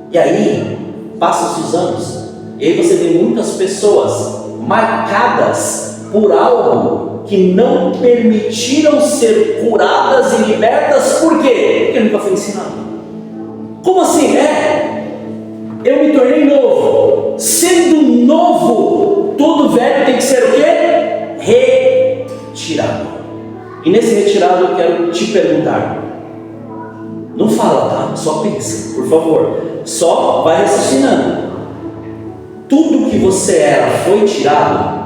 E aí, passam-se os anos, e aí você vê muitas pessoas marcadas por algo que não permitiram ser curadas e libertas. Por quê? Porque nunca foi ensinado. Como assim? Eu me tornei novo. Sendo novo, todo velho tem que ser o quê? Retirado. E nesse retirado eu quero te perguntar. Não fala, tá? Só pensa, por favor. Só vai raciocinando. Tudo que você era foi tirado.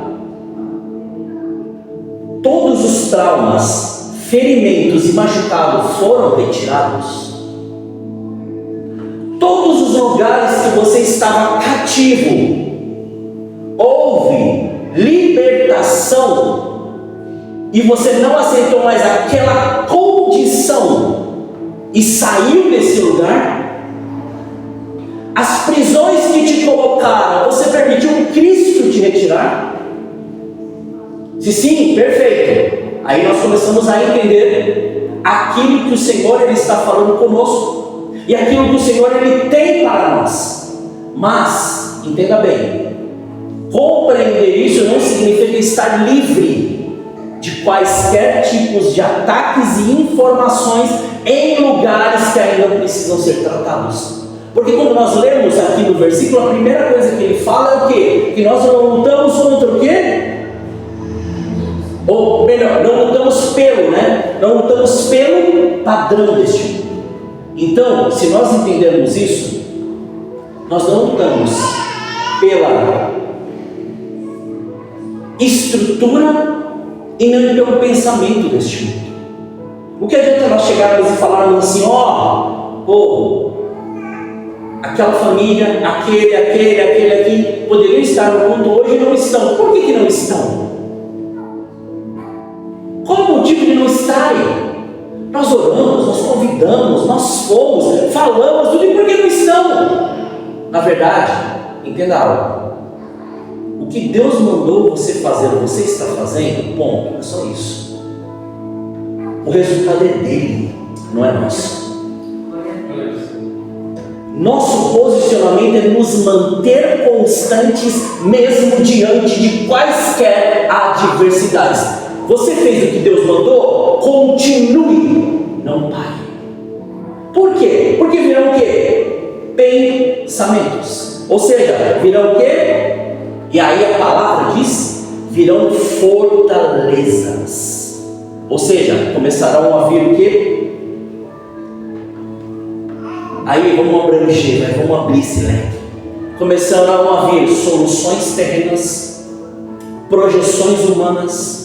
Todos os traumas, ferimentos e machucados foram retirados. Todos os lugares que você estava cativo, houve libertação e você não aceitou mais aquela condição e saiu desse lugar. As prisões que te colocaram, você permitiu Cristo te retirar? Se sim, perfeito. Aí nós começamos a entender aquilo que o Senhor ele está falando conosco e aquilo que o Senhor ele tem para nós. Mas, entenda bem, compreender isso não significa estar livre de quaisquer tipos de ataques e informações em lugares que ainda precisam ser tratados. Porque quando nós lemos aqui no versículo, a primeira coisa que ele fala é o quê? Que nós não lutamos contra o quê? Ou melhor, não lutamos pelo, né? Não lutamos pelo padrão deste mundo. Então, se nós entendermos isso, nós não lutamos pela estrutura e nem pelo pensamento deste mundo. O que adianta nós chegarmos e falarmos assim, aquela família, aquele aqui, poderiam estar no culto hoje e não estão. Por que não estão? Qual o motivo de não estarem? Nós oramos, nós convidamos, nós fomos, falamos, tudo, e por que não estão? Na verdade, entenda algo. O que Deus mandou você fazer, você está fazendo, ponto, é só isso. O resultado é dele, não é nosso. Nosso posicionamento é nos manter constantes, mesmo diante de quaisquer adversidades. Você fez o que Deus mandou? Continue, não pare. Por quê? Porque virão o quê? Pensamentos. Ou seja, virão o quê? E aí a palavra diz, virão fortalezas. Ou seja, começarão a vir o quê? Aí vamos abranger, vamos abrir esse leque. Começarão a vir soluções terrenas, projeções humanas,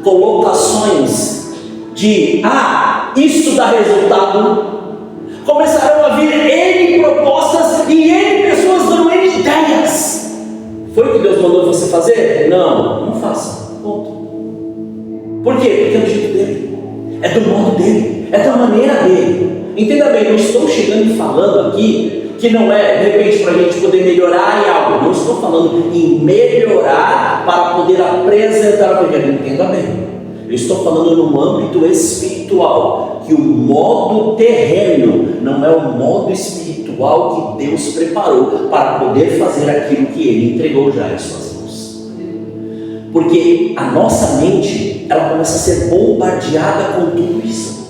colocações de isso dá resultado. Começarão a vir N propostas e N pessoas dando N ideias. Foi o que Deus mandou você fazer? Não faça. Ponto. Por quê? Porque é do jeito dele, é do modo dele, é da maneira dele. Entenda bem, não estou chegando e falando aqui que não é, de repente, para a gente poder melhorar em algo. Não estou falando em melhorar para poder apresentar o Evangelho. Entenda bem, eu estou falando no âmbito espiritual, que o modo terreno não é o modo espiritual que Deus preparou para poder fazer aquilo que Ele entregou já em suas mãos. Porque a nossa mente, ela começa a ser bombardeada com tudo isso.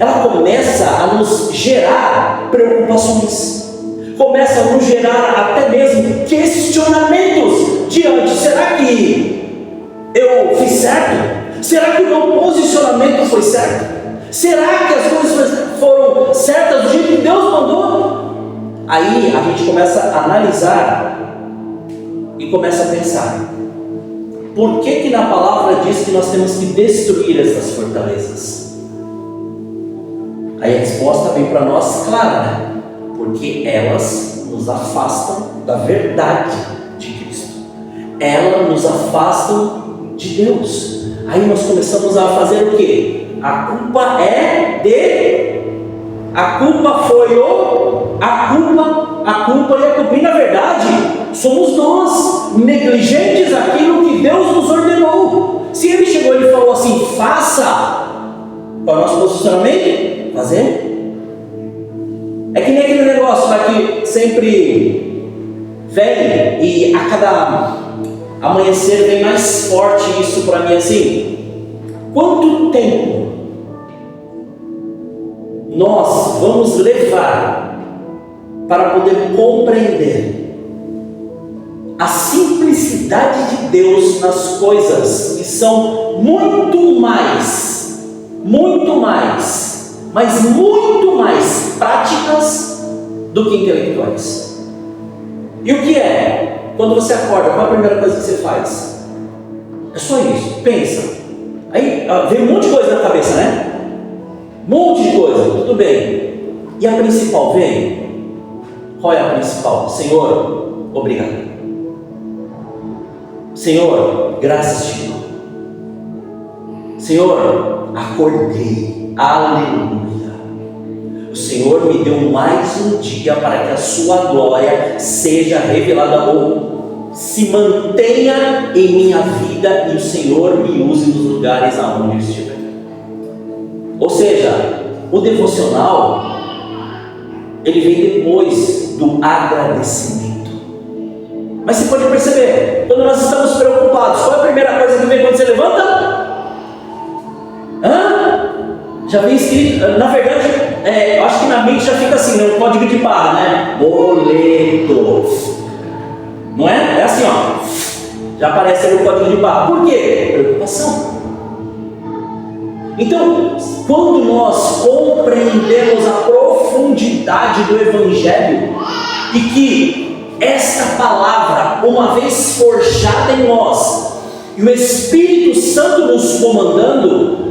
Ela começa a nos gerar preocupações, começa a nos gerar até mesmo questionamentos diante: será que eu fiz certo? Será que o meu posicionamento foi certo? Será que as coisas foram certas do jeito que Deus mandou? Aí a gente começa a analisar e começa a pensar: por que na palavra diz que nós temos que destruir essas fortalezas? Aí a resposta vem para nós clara, né? Porque elas nos afastam da verdade de Cristo. Elas nos afastam de Deus. Aí nós começamos a fazer o quê? A culpa e na verdade somos nós, negligentes aquilo que Deus nos ordenou. Se Ele chegou e falou assim: faça, qual é o nosso posicionamento? Fazer. É que nem aquele negócio lá que sempre vem e a cada amanhecer vem mais forte isso para mim assim: quanto tempo nós vamos levar para poder compreender a simplicidade de Deus nas coisas que são muito mais, mas muito mais práticas do que intelectuais? E o que é? Quando você acorda, qual é a primeira coisa que você faz? É só isso, pensa. Aí vem um monte de coisa na cabeça, né? Um monte de coisa, tudo bem. E a principal vem? Qual é a principal? Senhor, obrigado. Senhor, graças te dou. Senhor, acordei. Aleluia. O Senhor me deu mais um dia para que a sua glória seja revelada ou se mantenha em minha vida e o Senhor me use nos lugares aonde eu estiver. Ou seja, o devocional, ele vem depois do agradecimento. Mas você pode perceber, quando nós estamos preocupados, qual é a primeira coisa que vem quando você levanta? Já vem escrito, na verdade, eu acho que na mente já fica assim, né? Um código de barra, né? Boleto. Não é? É assim, ó. Já aparece ali o código de barra. Por quê? Preocupação. Então, quando nós compreendemos a profundidade do Evangelho e que esta palavra, uma vez forjada em nós, e o Espírito Santo nos comandando,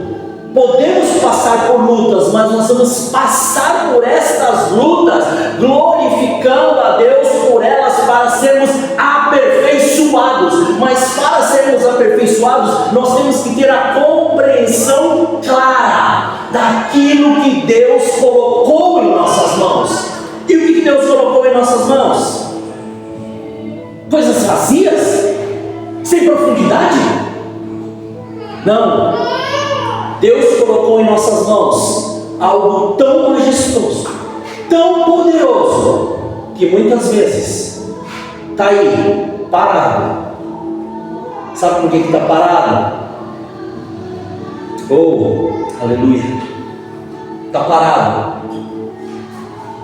podemos passar por lutas, mas nós vamos passar por estas lutas, glorificando a Deus por elas, para sermos aperfeiçoados. Mas para sermos aperfeiçoados, nós temos que ter a compreensão clara daquilo que Deus colocou em nossas mãos. E o que Deus colocou em nossas mãos? Coisas vazias? Sem profundidade? Não. Deus colocou em nossas mãos algo tão majestoso, tão poderoso, que muitas vezes está aí, parado. Sabe por que está parado? Oh, aleluia! Está parado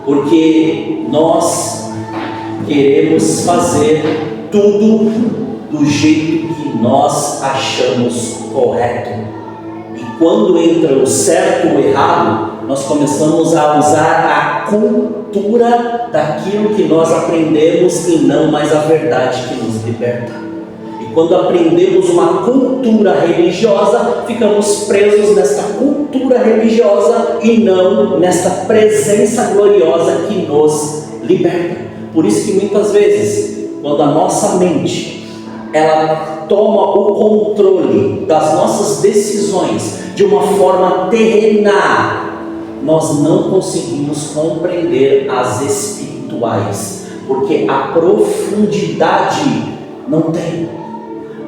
porque nós queremos fazer tudo do jeito que nós achamos correto. Quando entra o certo ou o errado, nós começamos a usar a cultura daquilo que nós aprendemos e não mais a verdade que nos liberta. E quando aprendemos uma cultura religiosa, ficamos presos nesta cultura religiosa e não nesta presença gloriosa que nos liberta. Por isso que muitas vezes, quando a nossa mente, ela toma o controle das nossas decisões de uma forma terrena, nós não conseguimos compreender as espirituais, porque a profundidade não tem,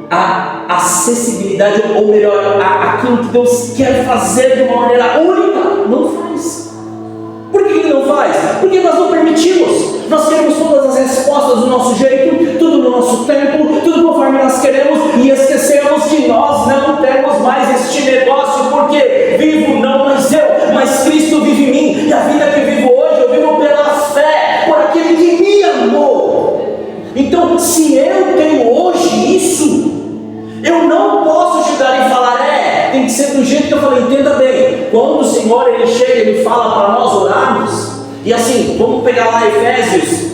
a acessibilidade, ou melhor, aquilo que Deus quer fazer de uma maneira única, não faz. Por que não faz? Porque nós não permitimos. Nós queremos todas as respostas do nosso jeito, tudo no nosso tempo, tudo conforme nós queremos, e esquecemos que nós não temos mais este negócio, porque vivo não mais eu, mas Cristo vive em mim, e a vida que vivo hoje eu vivo pela fé, por aquele que do jeito que eu falei, entenda bem, quando o Senhor ele chega, ele fala para nós orarmos, e assim, vamos pegar lá Efésios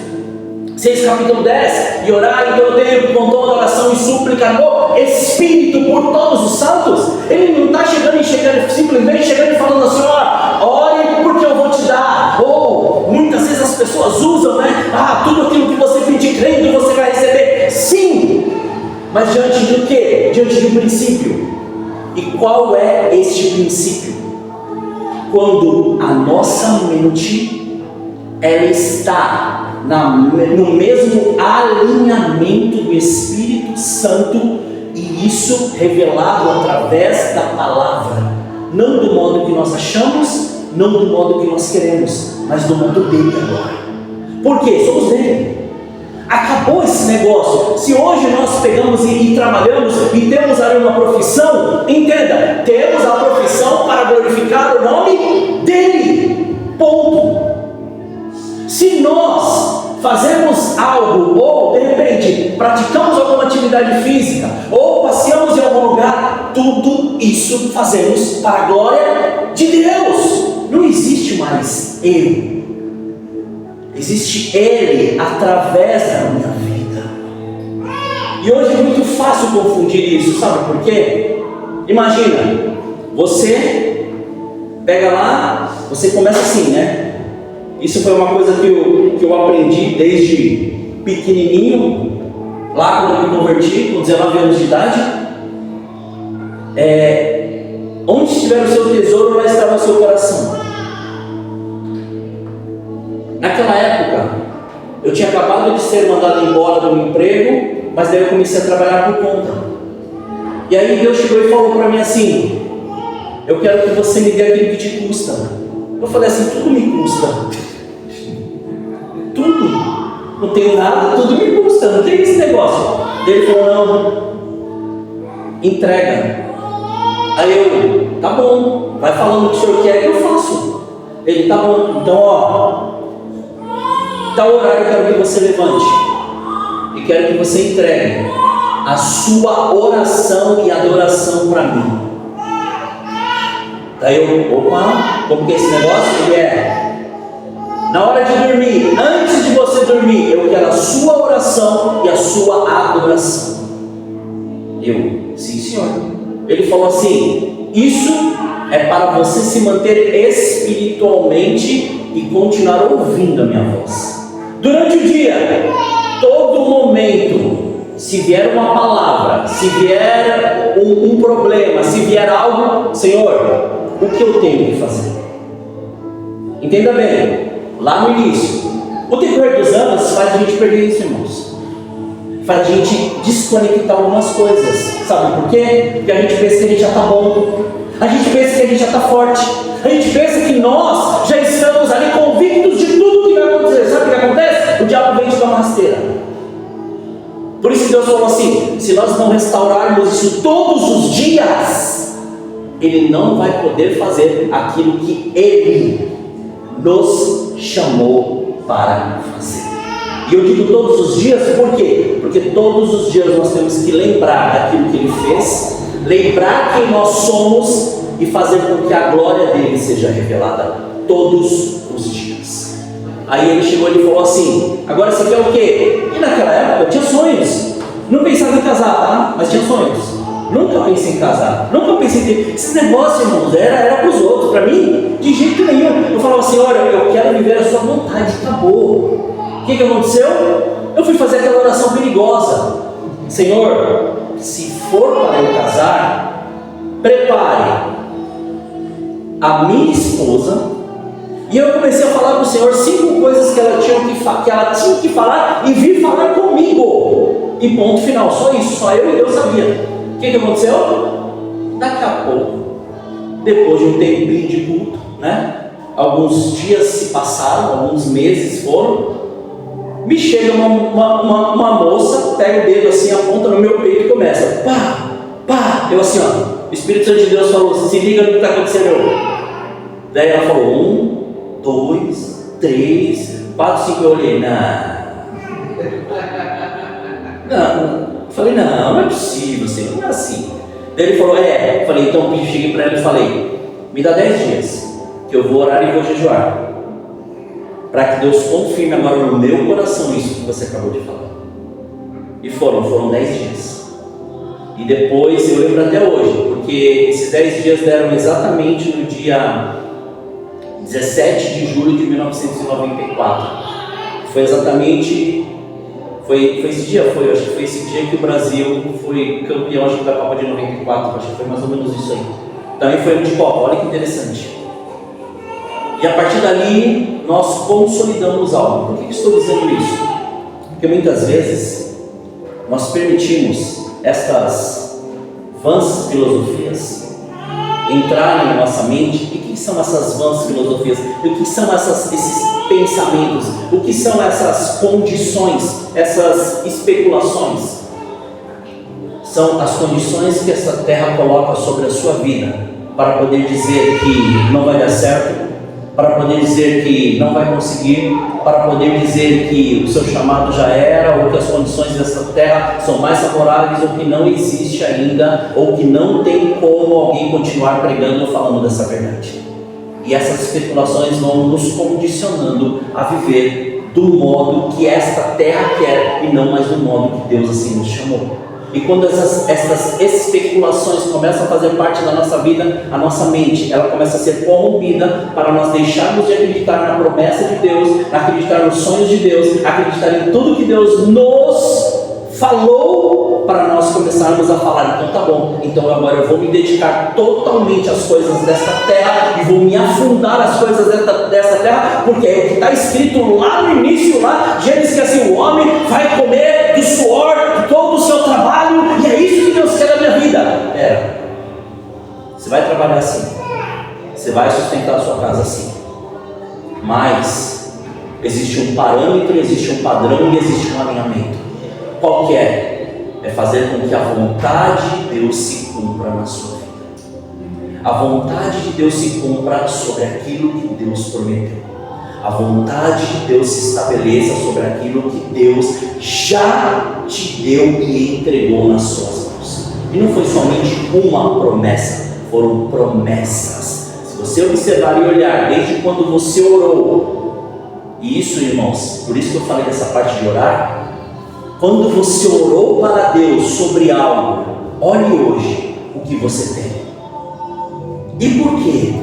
6, capítulo 10, e orar em todo tempo, com toda oração e súplica, no Espírito, por todos os santos. Ele não está simplesmente chegando e falando assim, ó, ore porque eu vou te dar. Ou, muitas vezes as pessoas usam, né, tudo aquilo que você pedir crendo, você vai receber. Sim, mas diante do quê? Diante de um princípio. E qual é este princípio? Quando a nossa mente, ela está no mesmo alinhamento do Espírito Santo, e isso revelado através da palavra, não do modo que nós achamos, não do modo que nós queremos, mas do modo dele agora. Por quê? Somos dele. Acabou esse negócio. Se hoje nós pegamos e trabalhamos e temos ali uma profissão, entenda, temos a profissão para glorificar o nome dele. Ponto. Se nós fazemos algo, ou de repente praticamos alguma atividade física, ou passeamos em algum lugar, tudo isso fazemos para a glória de Deus. Não existe mais eu, existe Ele através da minha vida. E hoje é muito fácil confundir isso, sabe por quê? Imagina, você pega lá, você começa assim, né? Isso foi uma coisa que eu aprendi desde pequenininho, lá quando eu me converti, com 19 anos de idade. Onde estiver o seu tesouro, lá estará o seu coração. Naquela época, eu tinha acabado de ser mandado embora do meu emprego, mas daí eu comecei a trabalhar por conta. E aí Deus chegou e falou para mim assim, eu quero que você me dê aquilo que te custa. Eu falei assim, tudo me custa. Tudo, não tenho nada, tudo me custa, não tem esse negócio. Ele falou, não, entrega. Aí eu, tá bom, vai falando o que o senhor quer que eu faço. Ele, tá bom, então ó, tal horário eu quero que você levante e quero que você entregue a sua oração e adoração para mim. Daí eu, opa, como que é esse negócio? Ele na hora de dormir, antes de você dormir, eu quero a sua oração e a sua adoração. Eu, sim senhor. Ele falou assim, isso é para você se manter espiritualmente e continuar ouvindo a minha voz. Durante o dia, todo momento, se vier uma palavra, se vier um problema, se vier algo, Senhor, o que eu tenho que fazer? Entenda bem. Lá no início, o decorrer dos anos faz a gente perder isso, irmãos. Faz a gente desconectar algumas coisas. Sabe por quê? Porque a gente pensa que a gente já está bom, a gente pensa que a gente já está forte, a gente pensa que nós já estamos ali convictos de tudo que vai acontecer. Sabe o que acontece? O diabo vem de uma rasteira. Por isso que Deus falou assim, se nós não restaurarmos isso todos os dias, Ele não vai poder fazer aquilo que Ele nos chamou para fazer. E eu digo todos os dias, por quê? Porque todos os dias nós temos que lembrar daquilo que Ele fez, lembrar quem nós somos e fazer com que a glória dele seja revelada todos os dias. Aí ele chegou e falou assim, agora você quer o quê? E naquela época eu tinha sonhos, não pensava em casar, tá? Mas tinha sonhos. Nunca pensei em casar, nunca pensei em ter. Esse negócio, irmãos, era para os outros, para mim, de jeito nenhum. Eu falava assim, olha, eu quero viver a sua vontade, acabou. O que aconteceu? Eu fui fazer aquela oração perigosa. Senhor, se for para eu casar, prepare a minha esposa. E eu comecei a falar para o Senhor 5 coisas que ela tinha que falar e vir falar comigo. E ponto final, só isso, só eu e Deus sabia. O que aconteceu? Daqui a pouco, depois de um tempinho de culto, né? Alguns dias se passaram, alguns meses foram. Me chega uma moça, pega o dedo assim, aponta no meu peito e começa, pá, pá. Eu assim, ó, o Espírito Santo de Deus falou, se liga no que está acontecendo. Daí ela falou, 1, 2, 3, 4, 5. Eu olhei, não. Eu falei, não é possível, Senhor, não é assim. Daí ele falou, eu falei, então eu cheguei para ele e falei, me dá 10 dias, que eu vou orar e vou jejuar, para que Deus confirme agora no meu coração isso que você acabou de falar. E foram 10 dias. E depois, eu lembro até hoje, porque esses 10 dias deram exatamente no dia 17 de julho de 1994. Foi exatamente, foi esse dia, acho que foi esse dia que o Brasil foi campeão, acho que da Copa de 94, acho que foi mais ou menos isso aí. Também foi ano de Copa, olha que interessante. E a partir dali, nós consolidamos algo. Por que estou dizendo isso? Porque muitas vezes, nós permitimos estas vãs filosofias entrarem na nossa mente. E o que são essas vãs filosofias? O que são esses pensamentos? O que são essas condições, essas especulações? São as condições que essa terra coloca sobre a sua vida para poder dizer que não vai dar certo, para poder dizer que não vai conseguir, para poder dizer que o seu chamado já era, ou que as condições dessa terra são mais favoráveis, ou que não existe ainda, ou que não tem como alguém continuar pregando ou falando dessa verdade. E essas especulações vão nos condicionando a viver do modo que esta terra quer e não mais do modo que Deus assim nos chamou. E quando essas especulações começam a fazer parte da nossa vida, a nossa mente, ela começa a ser corrompida para nós deixarmos de acreditar na promessa de Deus, acreditar nos sonhos de Deus, acreditar em tudo que Deus nos falou, para nós começarmos a falar, então tá bom, então agora eu vou me dedicar totalmente às coisas desta terra e vou me afundar às coisas dessa terra, porque é o que está escrito lá no início, lá, Gênesis, que assim, o homem vai comer do suor de todo o seu trabalho, e é isso que Deus quer da minha vida. Você vai trabalhar assim, você vai sustentar a sua casa assim, mas existe um parâmetro, existe um padrão e existe um alinhamento. Qual que é? É fazer com que a vontade de Deus se cumpra na sua vida. A vontade de Deus se cumpra sobre aquilo que Deus prometeu. A vontade de Deus se estabeleça sobre aquilo que Deus já te deu e entregou nas suas mãos. E não foi somente uma promessa, foram promessas. Se você observar e olhar desde quando você orou, e isso, irmãos, por isso que eu falei dessa parte de orar, quando você orou para Deus sobre algo, olhe hoje o que você tem. E por quê?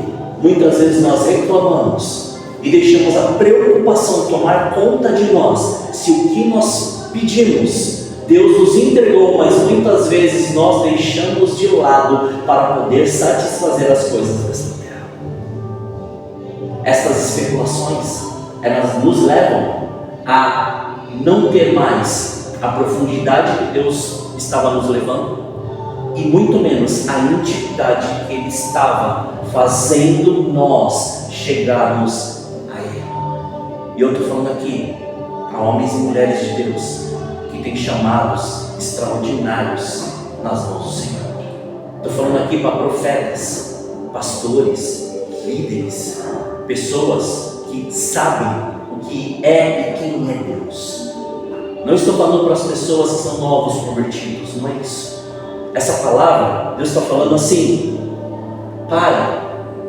Muitas vezes nós reclamamos e deixamos a preocupação tomar conta de nós, se o que nós pedimos, Deus nos entregou, mas muitas vezes nós deixamos de lado para poder satisfazer as coisas desta terra. Essas especulações, elas nos levam a não ter mais a profundidade que Deus estava nos levando, e muito menos a intimidade que Ele estava fazendo nós chegarmos a Ele. E eu estou falando aqui para homens e mulheres de Deus que têm chamados extraordinários nas mãos do Senhor. Estou falando aqui para profetas, pastores, líderes, pessoas que sabem o que é e quem é Deus. Não estou falando para as pessoas que são novos convertidos, não é isso. Essa palavra, Deus está falando assim: pare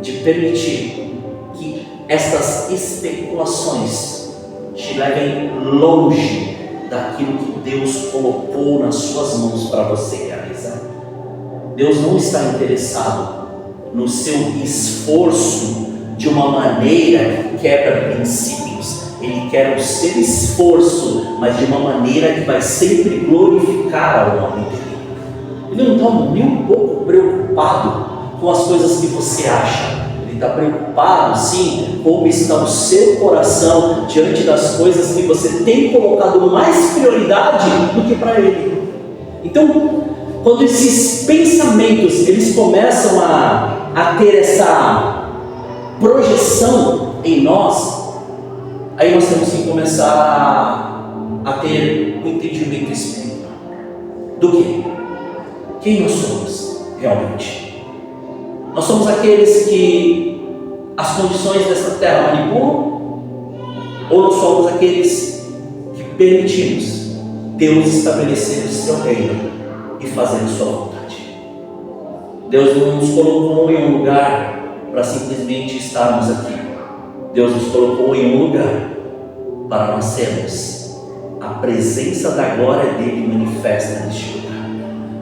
de permitir que essas especulações te levem longe daquilo que Deus colocou nas suas mãos para você realizar. Deus não está interessado no seu esforço de uma maneira que quebra princípios. Ele quer o seu esforço, mas de uma maneira que vai sempre glorificar ao nome dele. Ele não está nem um pouco preocupado com as coisas que você acha. Ele está preocupado, sim, como está o seu coração diante das coisas que você tem colocado mais prioridade do que para ele. Então, quando esses pensamentos eles começam a ter essa projeção em nós, aí nós temos que começar a ter um entendimento espiritual. Do quê? Quem nós somos realmente? Nós somos aqueles que as condições dessa terra manipulam? Ou nós somos aqueles que permitimos Deus estabelecer o seu reino e fazer a sua vontade? Deus não nos colocou em um lugar para simplesmente estarmos aqui. Deus nos colocou em um lugar para nós sermos a presença da glória dele manifesta neste lugar,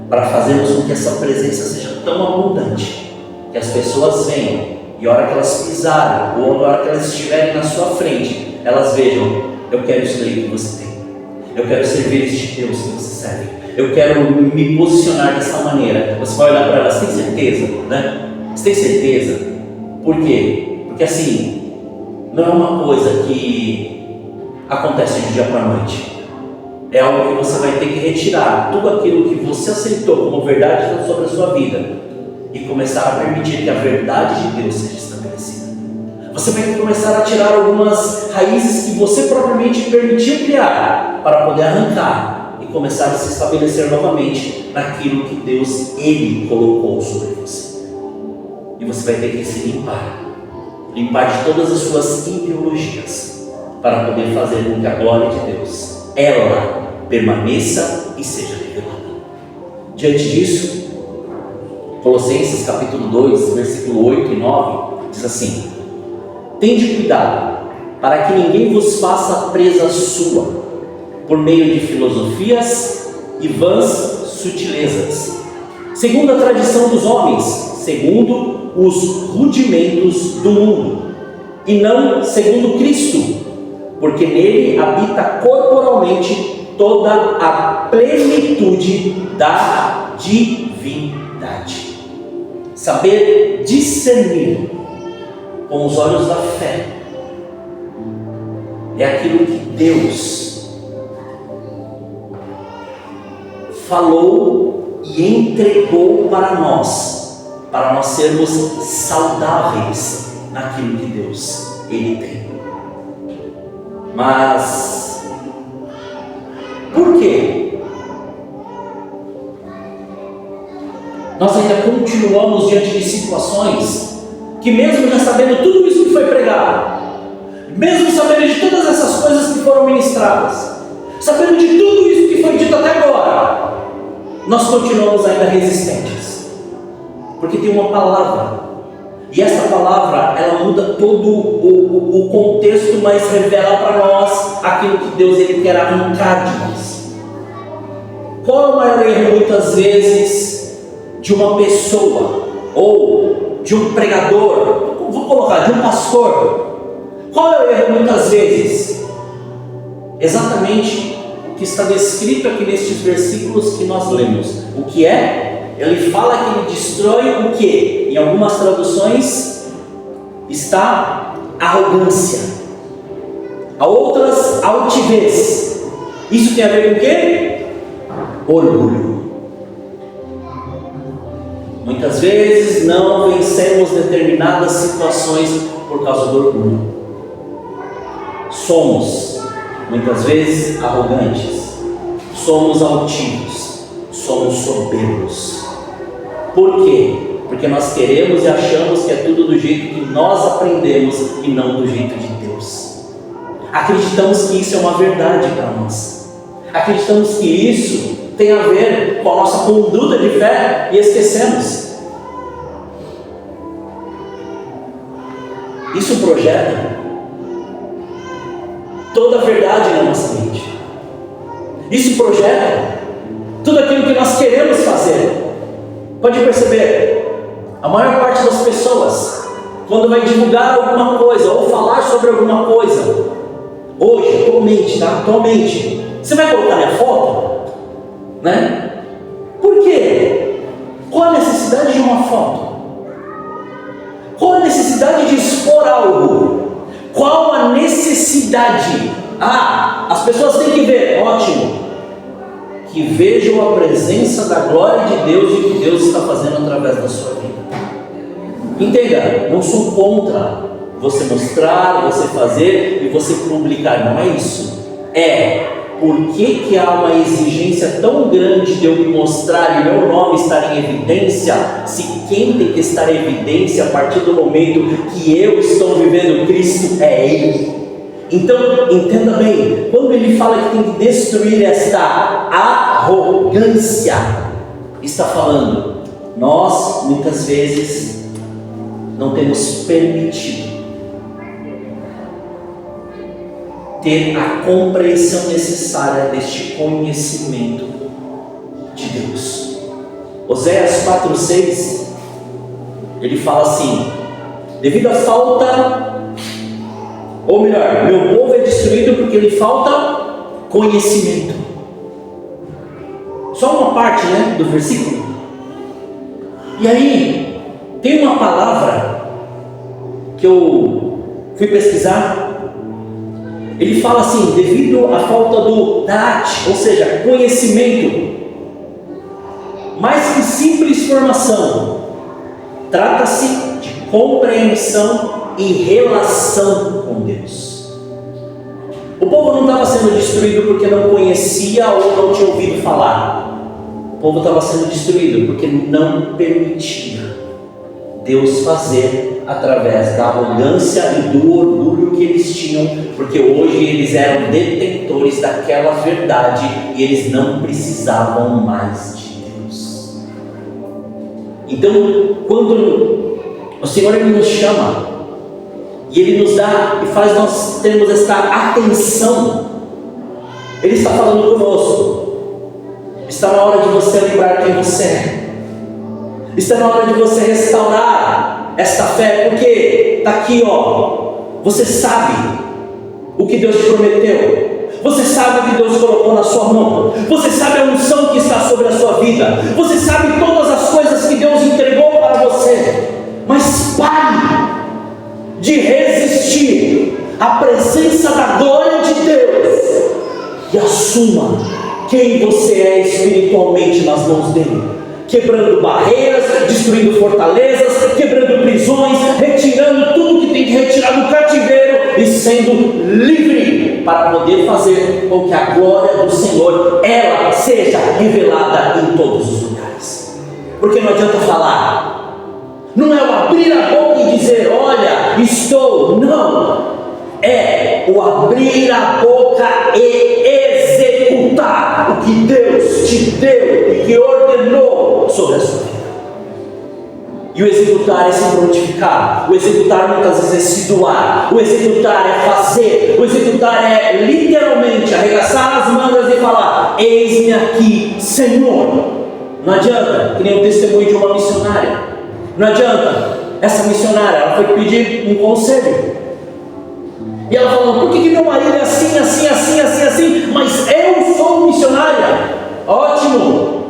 para fazermos com que essa presença seja tão abundante que as pessoas venham e a hora que elas pisarem ou a hora que elas estiverem na sua frente, elas vejam: eu quero isso daí que você tem, eu quero servir este Deus que você serve, eu quero me posicionar dessa maneira. Você vai olhar para elas: tem certeza? Né? Você tem certeza? Por quê? Porque assim, não é uma coisa que acontece de dia para a noite. É algo que você vai ter que retirar tudo aquilo que você aceitou como verdade sobre a sua vida e começar a permitir que a verdade de Deus seja estabelecida. Você vai começar a tirar algumas raízes que você propriamente permitiu criar para poder arrancar e começar a se estabelecer novamente naquilo que Deus, Ele colocou sobre você. E você vai ter que se limpar de todas as suas ideologias para poder fazer com que a glória de Deus, ela permaneça e seja revelada. Diante disso, Colossenses capítulo 2, versículo 8 e 9, diz assim: tende cuidado, para que ninguém vos faça presa sua, por meio de filosofias e vãs sutilezas, segundo a tradição dos homens, segundo os rudimentos do mundo, e não segundo Cristo, porque nele habita corporalmente toda a plenitude da divindade. Saber discernir com os olhos da fé é aquilo que Deus falou e entregou para nós sermos saudáveis naquilo que Deus, Ele tem. Mas por quê? Nós ainda continuamos diante de situações que, mesmo já sabendo tudo isso que foi pregado, mesmo sabendo de todas essas coisas que foram ministradas, sabendo de tudo isso que foi dito até agora, nós continuamos ainda resistentes, porque tem uma palavra, e essa palavra, ela muda todo o contexto, mas revela para nós aquilo que Deus, Ele quer arrancar de nós. Qual é o maior erro, muitas vezes, de uma pessoa, ou de um pregador, vou colocar, de um pastor? Qual é o erro, muitas vezes? Exatamente o que está descrito aqui nestes versículos que nós lemos. O que é? Ele fala que ele destrói o que? Em algumas traduções está arrogância, a outras altivez. Isso tem a ver com o quê? Orgulho. Muitas vezes não vencemos determinadas situações por causa do orgulho. Somos muitas vezes arrogantes, somos altivos, somos soberbos. Por quê? Porque nós queremos e achamos que é tudo do jeito que nós aprendemos e não do jeito de Deus. Acreditamos que isso é uma verdade para nós. Acreditamos que isso tem a ver com a nossa conduta de fé e esquecemos. Isso projeta toda a verdade na nossa mente. Isso projeta tudo aquilo que nós queremos fazer. Pode perceber, a maior parte das pessoas, quando vai divulgar alguma coisa ou falar sobre alguma coisa, hoje, atualmente, você vai colocar minha foto? Né? Por quê? Qual a necessidade de uma foto? Qual a necessidade de expor algo? Qual a necessidade? As pessoas têm que ver, ótimo, que vejam a presença da glória de Deus e o que Deus está fazendo através da sua vida. Entenda, não sou contra você mostrar, você fazer e você publicar, não é isso. É por que há uma exigência tão grande de eu me mostrar e meu nome estar em evidência, se quem tem que estar em evidência a partir do momento que eu estou vivendo Cristo é Ele. Então, entenda bem, quando ele fala que tem que destruir esta arrogância, está falando nós muitas vezes não temos permitido ter a compreensão necessária deste conhecimento de Deus. Oséias 4:6, ele fala assim: devido à falta, ou melhor, meu povo é destruído porque lhe falta conhecimento. Só uma parte, do versículo. E aí, tem uma palavra que eu fui pesquisar. Ele fala assim: devido à falta do da'at, ou seja, conhecimento, mais que simples formação, trata-se de compreensão e relação com Deus. O povo não estava sendo destruído porque não conhecia ou não tinha ouvido falar. O povo estava sendo destruído porque não permitia Deus fazer através da arrogância e do orgulho que eles tinham, porque hoje eles eram detentores daquela verdade e eles não precisavam mais de Deus. Então, quando o Senhor ele nos chama e Ele nos dá e faz nós termos esta atenção, Ele está falando conosco. Está na hora de você lembrar quem você é. Está na hora de você restaurar esta fé, porque está aqui, você sabe o que Deus te prometeu. Você sabe o que Deus colocou na sua mão. Você sabe a unção que está sobre a sua vida. Você sabe todas as coisas que Deus entregou para você. Mas pare de resistir à presença da glória de Deus e assuma quem você é espiritualmente nas mãos dele, quebrando barreiras, destruindo fortalezas, quebrando prisões, retirando tudo que tem que retirar do cativeiro e sendo livre para poder fazer com que a glória do Senhor ela seja revelada em todos os lugares. Porque não adianta falar, não é o abrir a boca e dizer olha, estou, não, é o abrir a boca e executar o que Deus te deu e que ordenou sobre a sua vida. E o executar é se prontificar, o executar muitas vezes é se doar, o executar é fazer, o executar é literalmente arregaçar as mangas e falar: eis-me aqui, Senhor. Não adianta, que nem o testemunho de uma missionária. Não adianta, essa missionária, ela foi pedir um conselho. E ela falou: por que meu marido é assim, assim, assim, assim, assim? Mas eu sou missionária. Ótimo.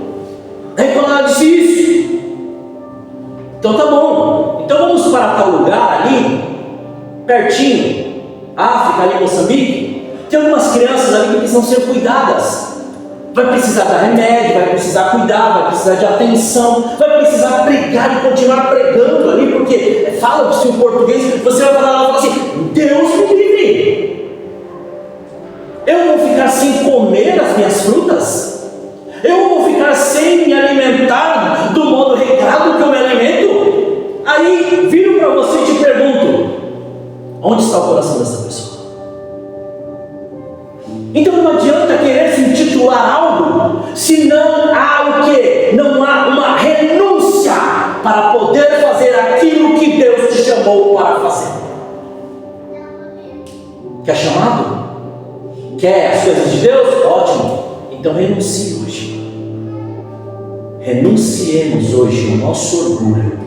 Aí quando ela disse isso, então tá bom. Então vamos para tal lugar ali, pertinho, África, ali Moçambique. Tem algumas crianças ali que precisam ser cuidadas. Vai precisar dar remédio, vai precisar cuidar, vai precisar de atenção, vai precisar pregar e continuar pregando ali, porque fala-se o português, você vai falar lá e fala assim: Deus me livre, eu vou ficar sem comer as minhas frutas? Eu vou ficar sem me alimentar do modo regrado que eu me alimento? Aí viro para você e te pergunto: onde está o coração dessa pessoa? Então não adianta querer se intitular algo se não há o quê? Não há uma renúncia para poder fazer aquilo que Deus te chamou para fazer. Quer chamado? Quer as coisas de Deus? Ótimo. Então renuncie hoje. Renunciemos hoje o nosso orgulho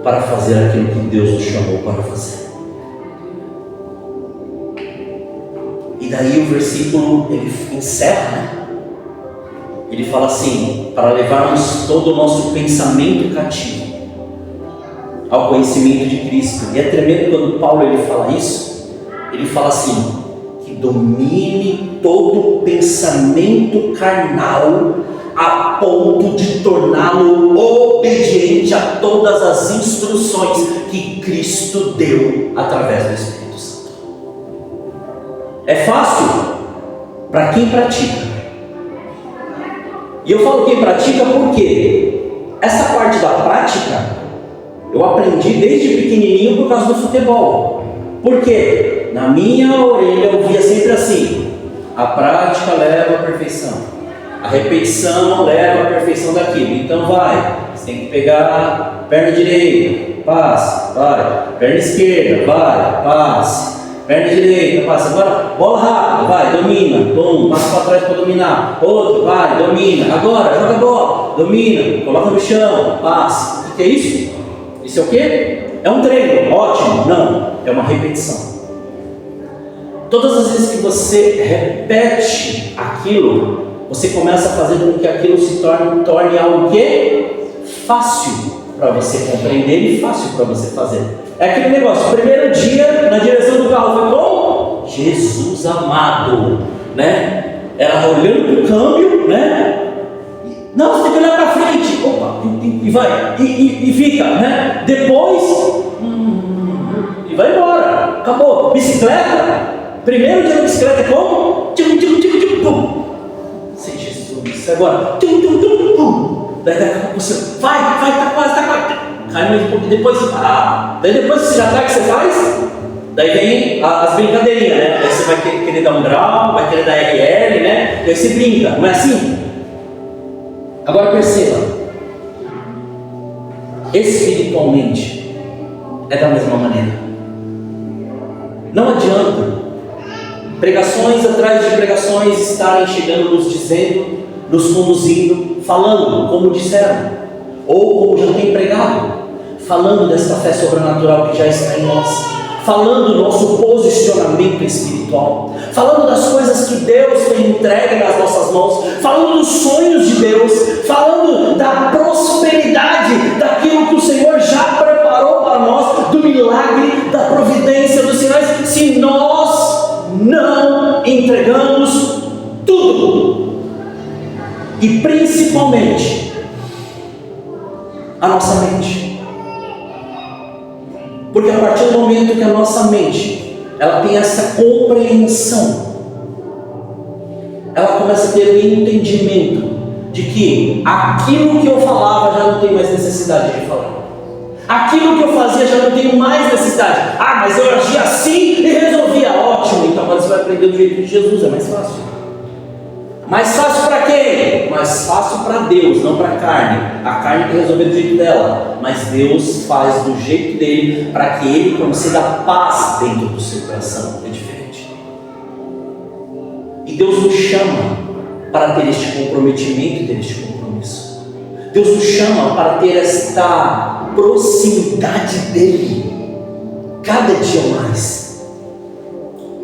para fazer aquilo que Deus nos chamou para fazer. E daí o versículo ele encerra, Ele fala assim: para levarmos todo o nosso pensamento cativo ao conhecimento de Cristo. E é tremendo quando Paulo ele fala isso. Ele fala assim: que domine todo pensamento carnal a ponto de torná-lo obediente a todas as instruções que Cristo deu através do Espírito Santo. É fácil para quem pratica. E eu falo quem pratica porque essa parte da prática eu aprendi desde pequenininho por causa do futebol. Porque na minha orelha eu ouvia sempre assim: a prática leva à perfeição, a repetição leva à perfeição daquilo. Então vai, Você tem que pegar perna direita, passe, vai. Perna esquerda, vai, passe. Perna direita, passe. Agora, bola rápida, vai, domina. Pum, passa para trás para dominar. Outro, vai, domina. Agora, joga a bola, domina. Coloca no chão, passe. O que é isso? Isso é o quê? É um treino, ótimo. Não, é uma repetição. Todas as vezes que você repete aquilo, você começa a fazer com que aquilo se torne algo que fácil para você compreender e fácil para você fazer. É aquele negócio, primeiro dia na direção do carro foi como? Jesus amado, né? Ela olhando para o câmbio, né? Não, você tem que olhar para frente, opa, e vai, e fica, né? Depois, e vai embora, acabou. Bicicleta, primeiro dia da bicicleta é como? Pum. Sem Jesus, agora, pum. Daí daqui a pouco você vai, tá quase. Cai mais um pouquinho, depois, daí depois que você já tá, o que você faz? Daí vem as brincadeirinhas, né? Daí você vai querer dar um grau, vai querer dar RL, né? Daí você brinca, não é assim? Agora perceba, espiritualmente é da mesma maneira. Não adianta pregações atrás de pregações estarem chegando, nos dizendo, nos conduzindo, falando como disseram, ou como já tem pregado, falando desta fé sobrenatural que já está em nós, falando do nosso posicionamento espiritual, falando das coisas que Deus tem entregue nas nossas mãos, falando dos sonhos de Deus, falando da prosperidade, daquilo que o Senhor já preparou para nós, do milagre, da providência dos sinais, se nós não entregamos tudo, e principalmente a nossa mente. Porque a partir do momento que a nossa mente ela tem essa compreensão, ela começa a ter o entendimento de que aquilo que eu falava já não tem mais necessidade de falar, aquilo que eu fazia já não tenho mais necessidade. Mas eu agia assim e resolvia. Ótimo, então agora você vai aprender do jeito de Jesus, é mais fácil. Mais fácil para quem? Mais fácil para Deus, não para a carne. A carne tem que resolver do jeito dela, mas Deus faz do jeito dele, para que ele conceda paz dentro do seu coração. É diferente. E Deus nos chama para ter este comprometimento e ter este compromisso. Deus nos chama para ter esta proximidade dele cada dia mais.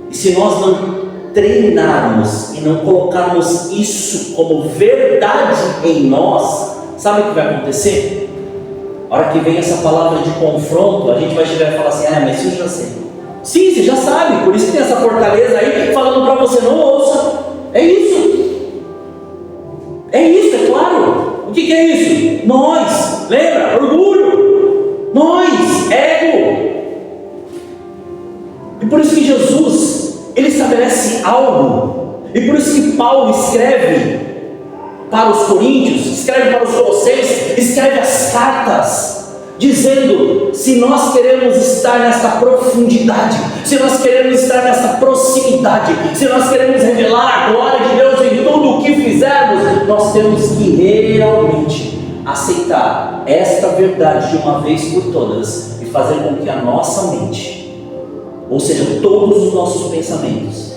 E se nós não treinarmos e não colocarmos isso como verdade em nós, sabe o que vai acontecer? A hora que vem essa palavra de confronto, a gente vai chegar e falar assim: mas isso eu já sei. Sim, você já sabe, por isso que tem essa fortaleza aí falando para você: não ouça. É isso, é claro. O que é isso? Nós, lembra? Orgulho, nós, ego. E por isso que Jesus, ele estabelece algo, e por isso que Paulo escreve para os coríntios, escreve para os colossenses, escreve as cartas, dizendo: se nós queremos estar nessa profundidade, se nós queremos estar nessa proximidade, se nós queremos revelar a glória de Deus em tudo o que fizermos, nós temos que realmente aceitar esta verdade de uma vez por todas e fazer com que a nossa mente, ou seja, todos os nossos pensamentos,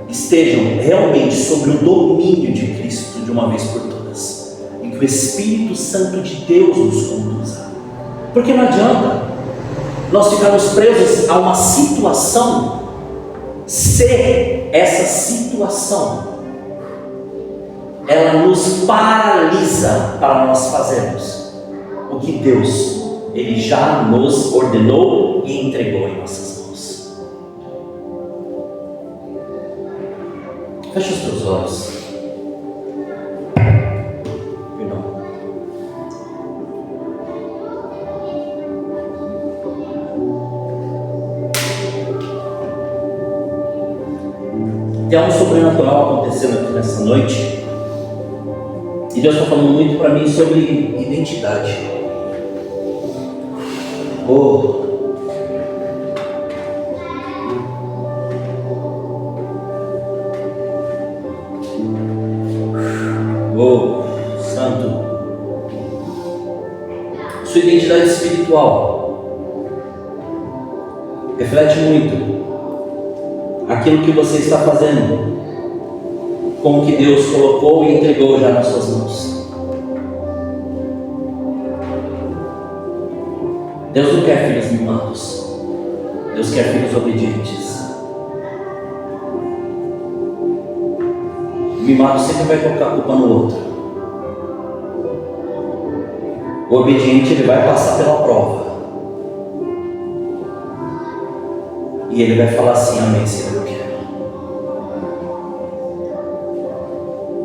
estejam realmente sobre o domínio de Cristo de uma vez por todas, e que o Espírito Santo de Deus nos conduza. Porque não adianta nós ficarmos presos a uma situação se essa situação ela nos paralisa para nós fazermos o que Deus ele já nos ordenou e entregou em nossas mãos. Feche os teus olhos. Perdão. Tem algo sobrenatural acontecendo aqui nessa noite. E Deus está falando muito para mim sobre identidade. Santo. espiritual reflete muito aquilo que você está fazendo com o que Deus colocou e entregou já nas suas mãos. Deus não quer filhos mimados, Deus quer filhos obedientes. O mimado sempre vai colocar a culpa no outro. O obediente, ele vai passar pela prova e ele vai falar assim: amém, Senhor, eu quero.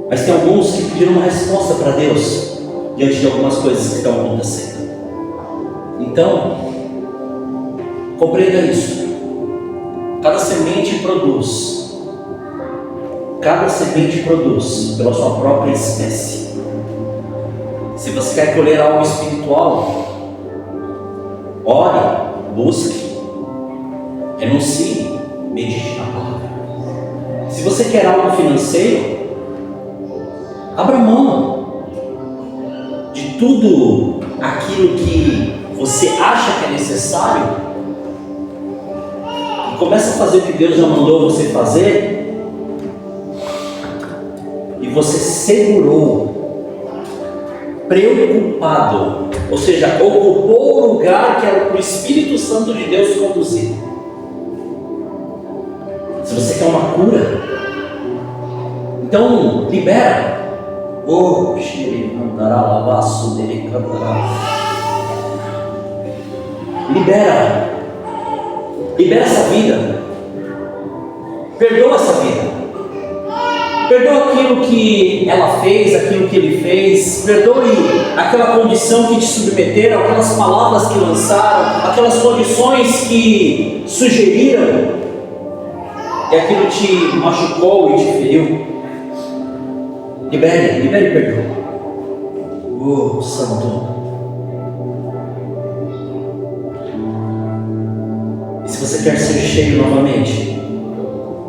Mas tem alguns que pediram uma resposta para Deus diante de algumas coisas que estão acontecendo. Então, compreenda isso. Cada semente produz. Cada semente produz pela sua própria espécie. Se você quer colher algo espiritual, ore, busque, renuncie, medite na palavra. Se você quer algo financeiro, abra mão de tudo aquilo que você acha que é necessário e começa a fazer o que Deus já mandou você fazer. E você segurou, preocupado, ou seja, ocupou o lugar que era para o Espírito Santo de Deus conduzir. Se você quer uma cura, então libera. Libera essa vida. Perdoa essa vida. Perdoa aquilo que ela fez, aquilo que ele fez. Perdoe aquela condição que te submeteram, aquelas palavras que lançaram, aquelas condições que sugeriram, e aquilo te machucou e te feriu. Libere e perdoa. Santo. E se você quer ser cheio novamente,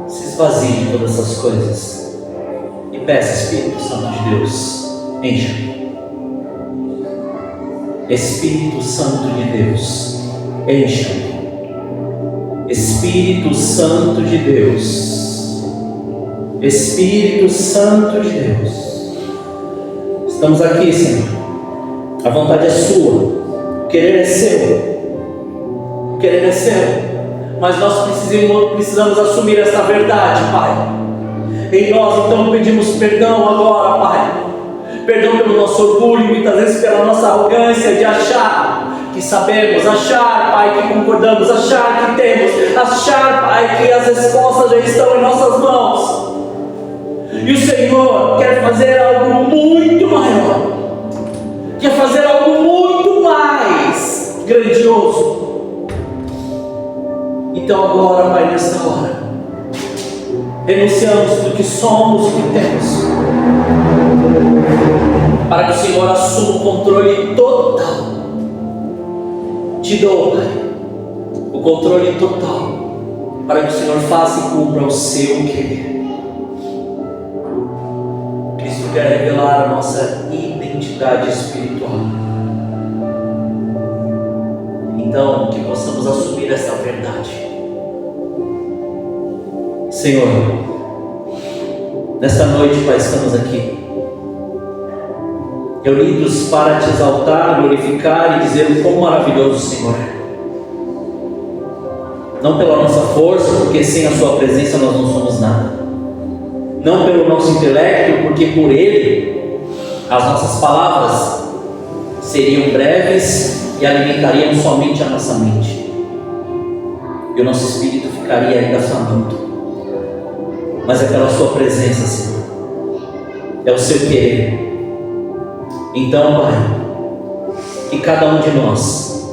se esvazie de todas essas coisas. Peça, Espírito Santo de Deus, encha-me. Espírito Santo de Deus, encha-me. Espírito Santo de Deus, Espírito Santo de Deus. Estamos aqui, Senhor. A vontade é sua, o querer é seu. O querer é seu. Mas nós precisamos assumir essa verdade, Pai. Em nós, então, pedimos perdão agora, Pai. Perdão pelo nosso orgulho, muitas vezes pela nossa arrogância de achar que sabemos, achar, Pai, que concordamos, achar que temos, achar, Pai, que as respostas já estão em nossas mãos. E o Senhor quer fazer algo muito maior, quer fazer algo muito mais grandioso. Então agora, Pai, nesta hora, renunciamos do que somos e que temos, para que o Senhor assuma o controle total. Te dou, Pai, o controle total, para que o Senhor faça e cumpra o seu querer. Cristo quer revelar a nossa identidade espiritual. Então, que possamos assumir essa verdade. Senhor, nesta noite, Pai, estamos aqui reunidos para te exaltar, glorificar e dizer o quão maravilhoso o Senhor é. Não pela nossa força, porque sem a sua presença nós não somos nada. Não pelo nosso intelecto, porque por ele as nossas palavras seriam breves e alimentariam somente a nossa mente, e o nosso espírito ficaria ainda faminto. Mas é pela sua presença, Senhor, é o seu querer. Então, Pai, que cada um de nós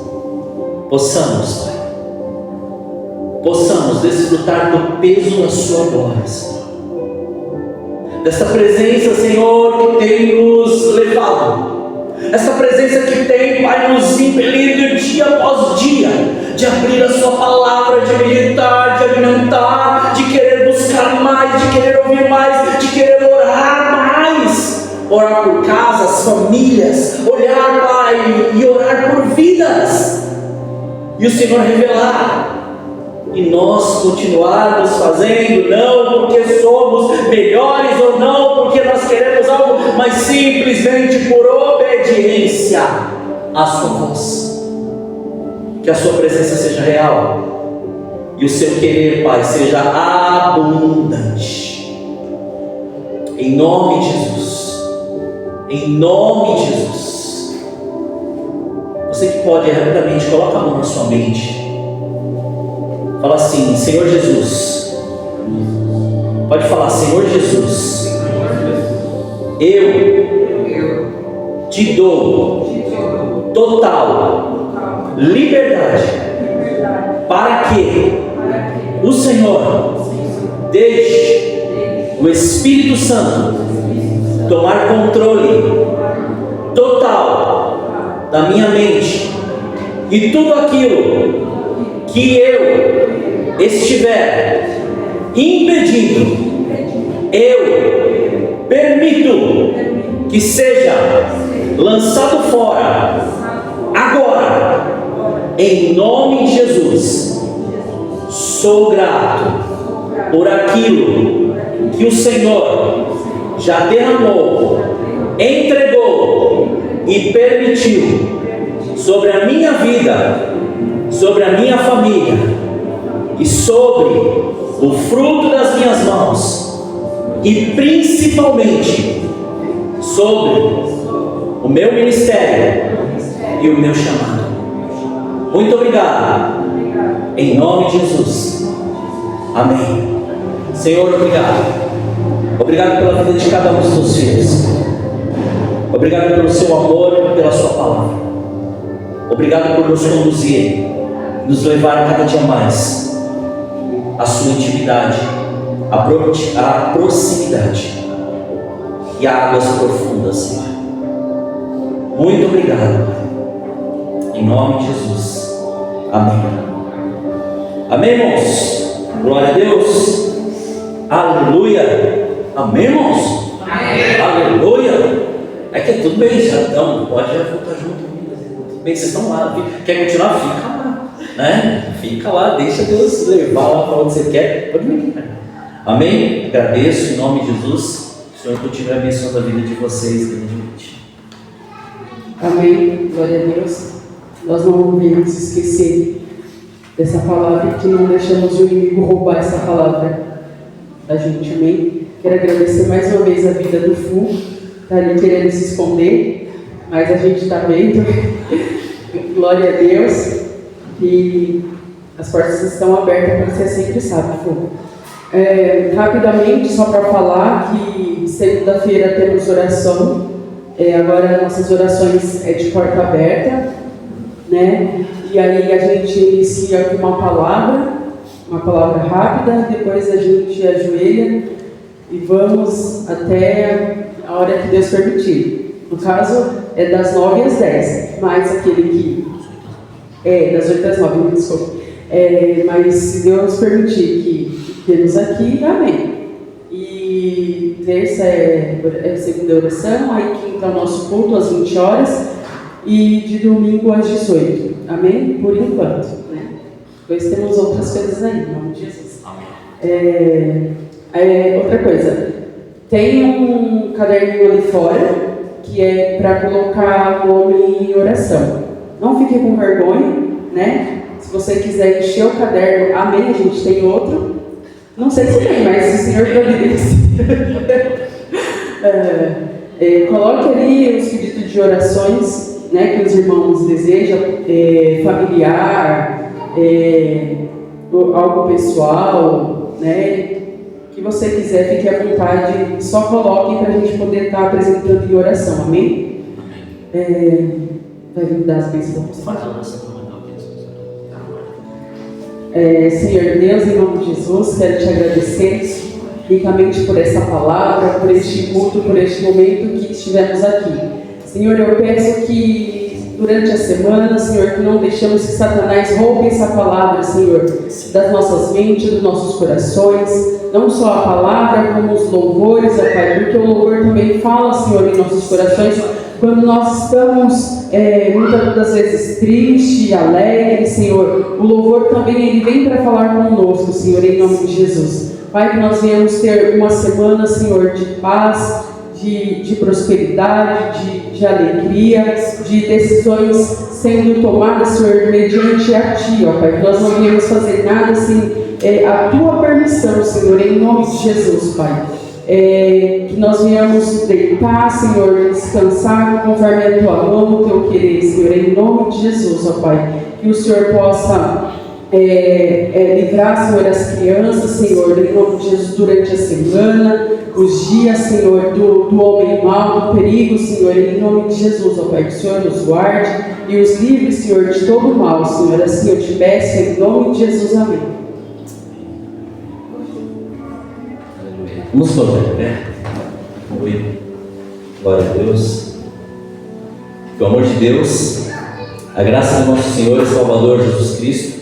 possamos, Pai, possamos desfrutar do peso da sua glória, Senhor, dessa presença, Senhor, que tem nos levado, essa presença que tem, Pai, nos impelido dia após dia, de abrir a sua palavra, de meditar, de alimentar, de querer buscar mais, de querer ouvir mais, de querer orar mais, orar por casas, famílias, olhar para Pai, e orar por vidas, e o Senhor revelar, e nós continuarmos fazendo, não porque somos melhores ou não porque nós queremos algo, mas simplesmente por obediência à sua voz. Que a sua presença seja real e o seu querer, Pai, seja abundante. Em nome de Jesus. Em nome de Jesus. Você que pode rapidamente, coloca a mão na sua mente. Fala assim: Senhor Jesus. Pode falar: Senhor Jesus, eu te dou total liberdade para que o Senhor deixe o Espírito Santo tomar controle total da minha mente, e tudo aquilo que eu estiver impedindo, eu permito que seja lançado fora agora, em nome de Jesus. Sou grato por aquilo que o Senhor já derramou, entregou e permitiu sobre a minha vida, sobre a minha família e sobre o fruto das minhas mãos, e principalmente sobre o meu ministério e o meu chamado. Muito obrigado, em nome de Jesus, amém. Senhor, obrigado. Obrigado pela vida de cada um dos seus filhos. Obrigado pelo seu amor e pela sua palavra. Obrigado por nos conduzir, nos levar cada dia mais à sua intimidade, à proximidade e a águas profundas, Senhor. Muito obrigado, Pai. Em nome de Jesus. Amém. Amém, irmãos? Glória a Deus. Aleluia. Amém, irmãos? Amém. Aleluia. É que tudo bem, já então, pode já voltar junto. Tudo bem, vocês estão lá. Quer continuar? Fica lá, né? Fica lá, deixa Deus levar lá para onde você quer. Pode vir aqui. Amém? Agradeço em nome de Jesus. O Senhor continue abençoando a vida de vocês grandemente. Amém. Glória a Deus. Nós não devemos esquecer dessa palavra, que não deixamos o inimigo roubar essa palavra da gente. Amém. Quero agradecer mais uma vez a vida do Fu. Está ali querendo se esconder, mas a gente está vendo. Glória a Deus. E as portas estão abertas para você sempre sabe, Fu. Rapidamente, só para falar que segunda-feira temos oração. Agora nossas orações é de porta aberta, né? E aí a gente inicia com uma palavra rápida, depois a gente ajoelha e vamos até a hora que Deus permitir. No caso, é das 9 às 10, mas aquele que... das 8 às 9, me desculpa. Mas se Deus permitir que temos aqui, amém. E terça é a segunda oração, aí quinta é o nosso culto às 20 horas e de domingo às 18. Amém? Por enquanto, né? Depois temos outras coisas aí, em nome de Jesus. Outra coisa, tem um caderninho ali fora que é para colocar o nome em oração. Não fique com vergonha, né? Se você quiser encher o caderno, amém, a gente tem outro. Não sei se tem, mas o Senhor providencia. Coloque ali os pedidos de orações, né, que os irmãos desejam, familiar, algo pessoal, né, que você quiser, fique à vontade, só coloque para a gente poder estar apresentando em oração, amém? Vai vir dar as bênçãos. Faz a oração. Senhor Deus, em nome de Jesus, quero te agradecer ricamente por essa palavra, por este culto, por este momento que estivemos aqui. Senhor, eu peço que durante a semana, Senhor, que não deixemos que Satanás roube essa palavra, Senhor, das nossas mentes, dos nossos corações, não só a palavra, como os louvores, ó Pai, porque o louvor também fala, Senhor, em nossos corações, Quando nós estamos muitas das vezes tristes, alegres, Senhor, o louvor também ele vem para falar conosco, Senhor, em nome de Jesus. Pai, que nós venhamos ter uma semana, Senhor, de paz, de prosperidade, de alegria, de decisões sendo tomadas, Senhor, mediante a Ti, ó Pai. Que nós não venhamos fazer nada sem a Tua permissão, Senhor, em nome de Jesus, Pai. Que nós venhamos deitar, Senhor, descansar conforme a Tua mão, o Teu querer, Senhor, em nome de Jesus, ó Pai. Que o Senhor possa livrar, Senhor, as crianças, Senhor, em nome de Jesus, durante a semana, os dias, Senhor, do homem mau, do perigo, Senhor, em nome de Jesus, ó Pai. Que o Senhor nos guarde e os livre, Senhor, de todo mal, Senhor. Assim eu te peço, em nome de Jesus, amém. Vamos colocar, né? Oi. Glória a Deus. Que o amor de Deus, a graça do nosso Senhor e Salvador Jesus Cristo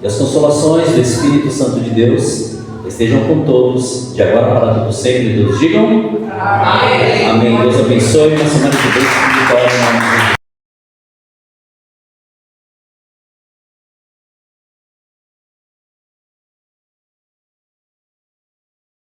e as consolações do Espírito Santo de Deus estejam com todos, de agora para todo sempre. Deus digam amém. Amém. Deus abençoe. Uma semana de bênção e vitória em nome de Jesus.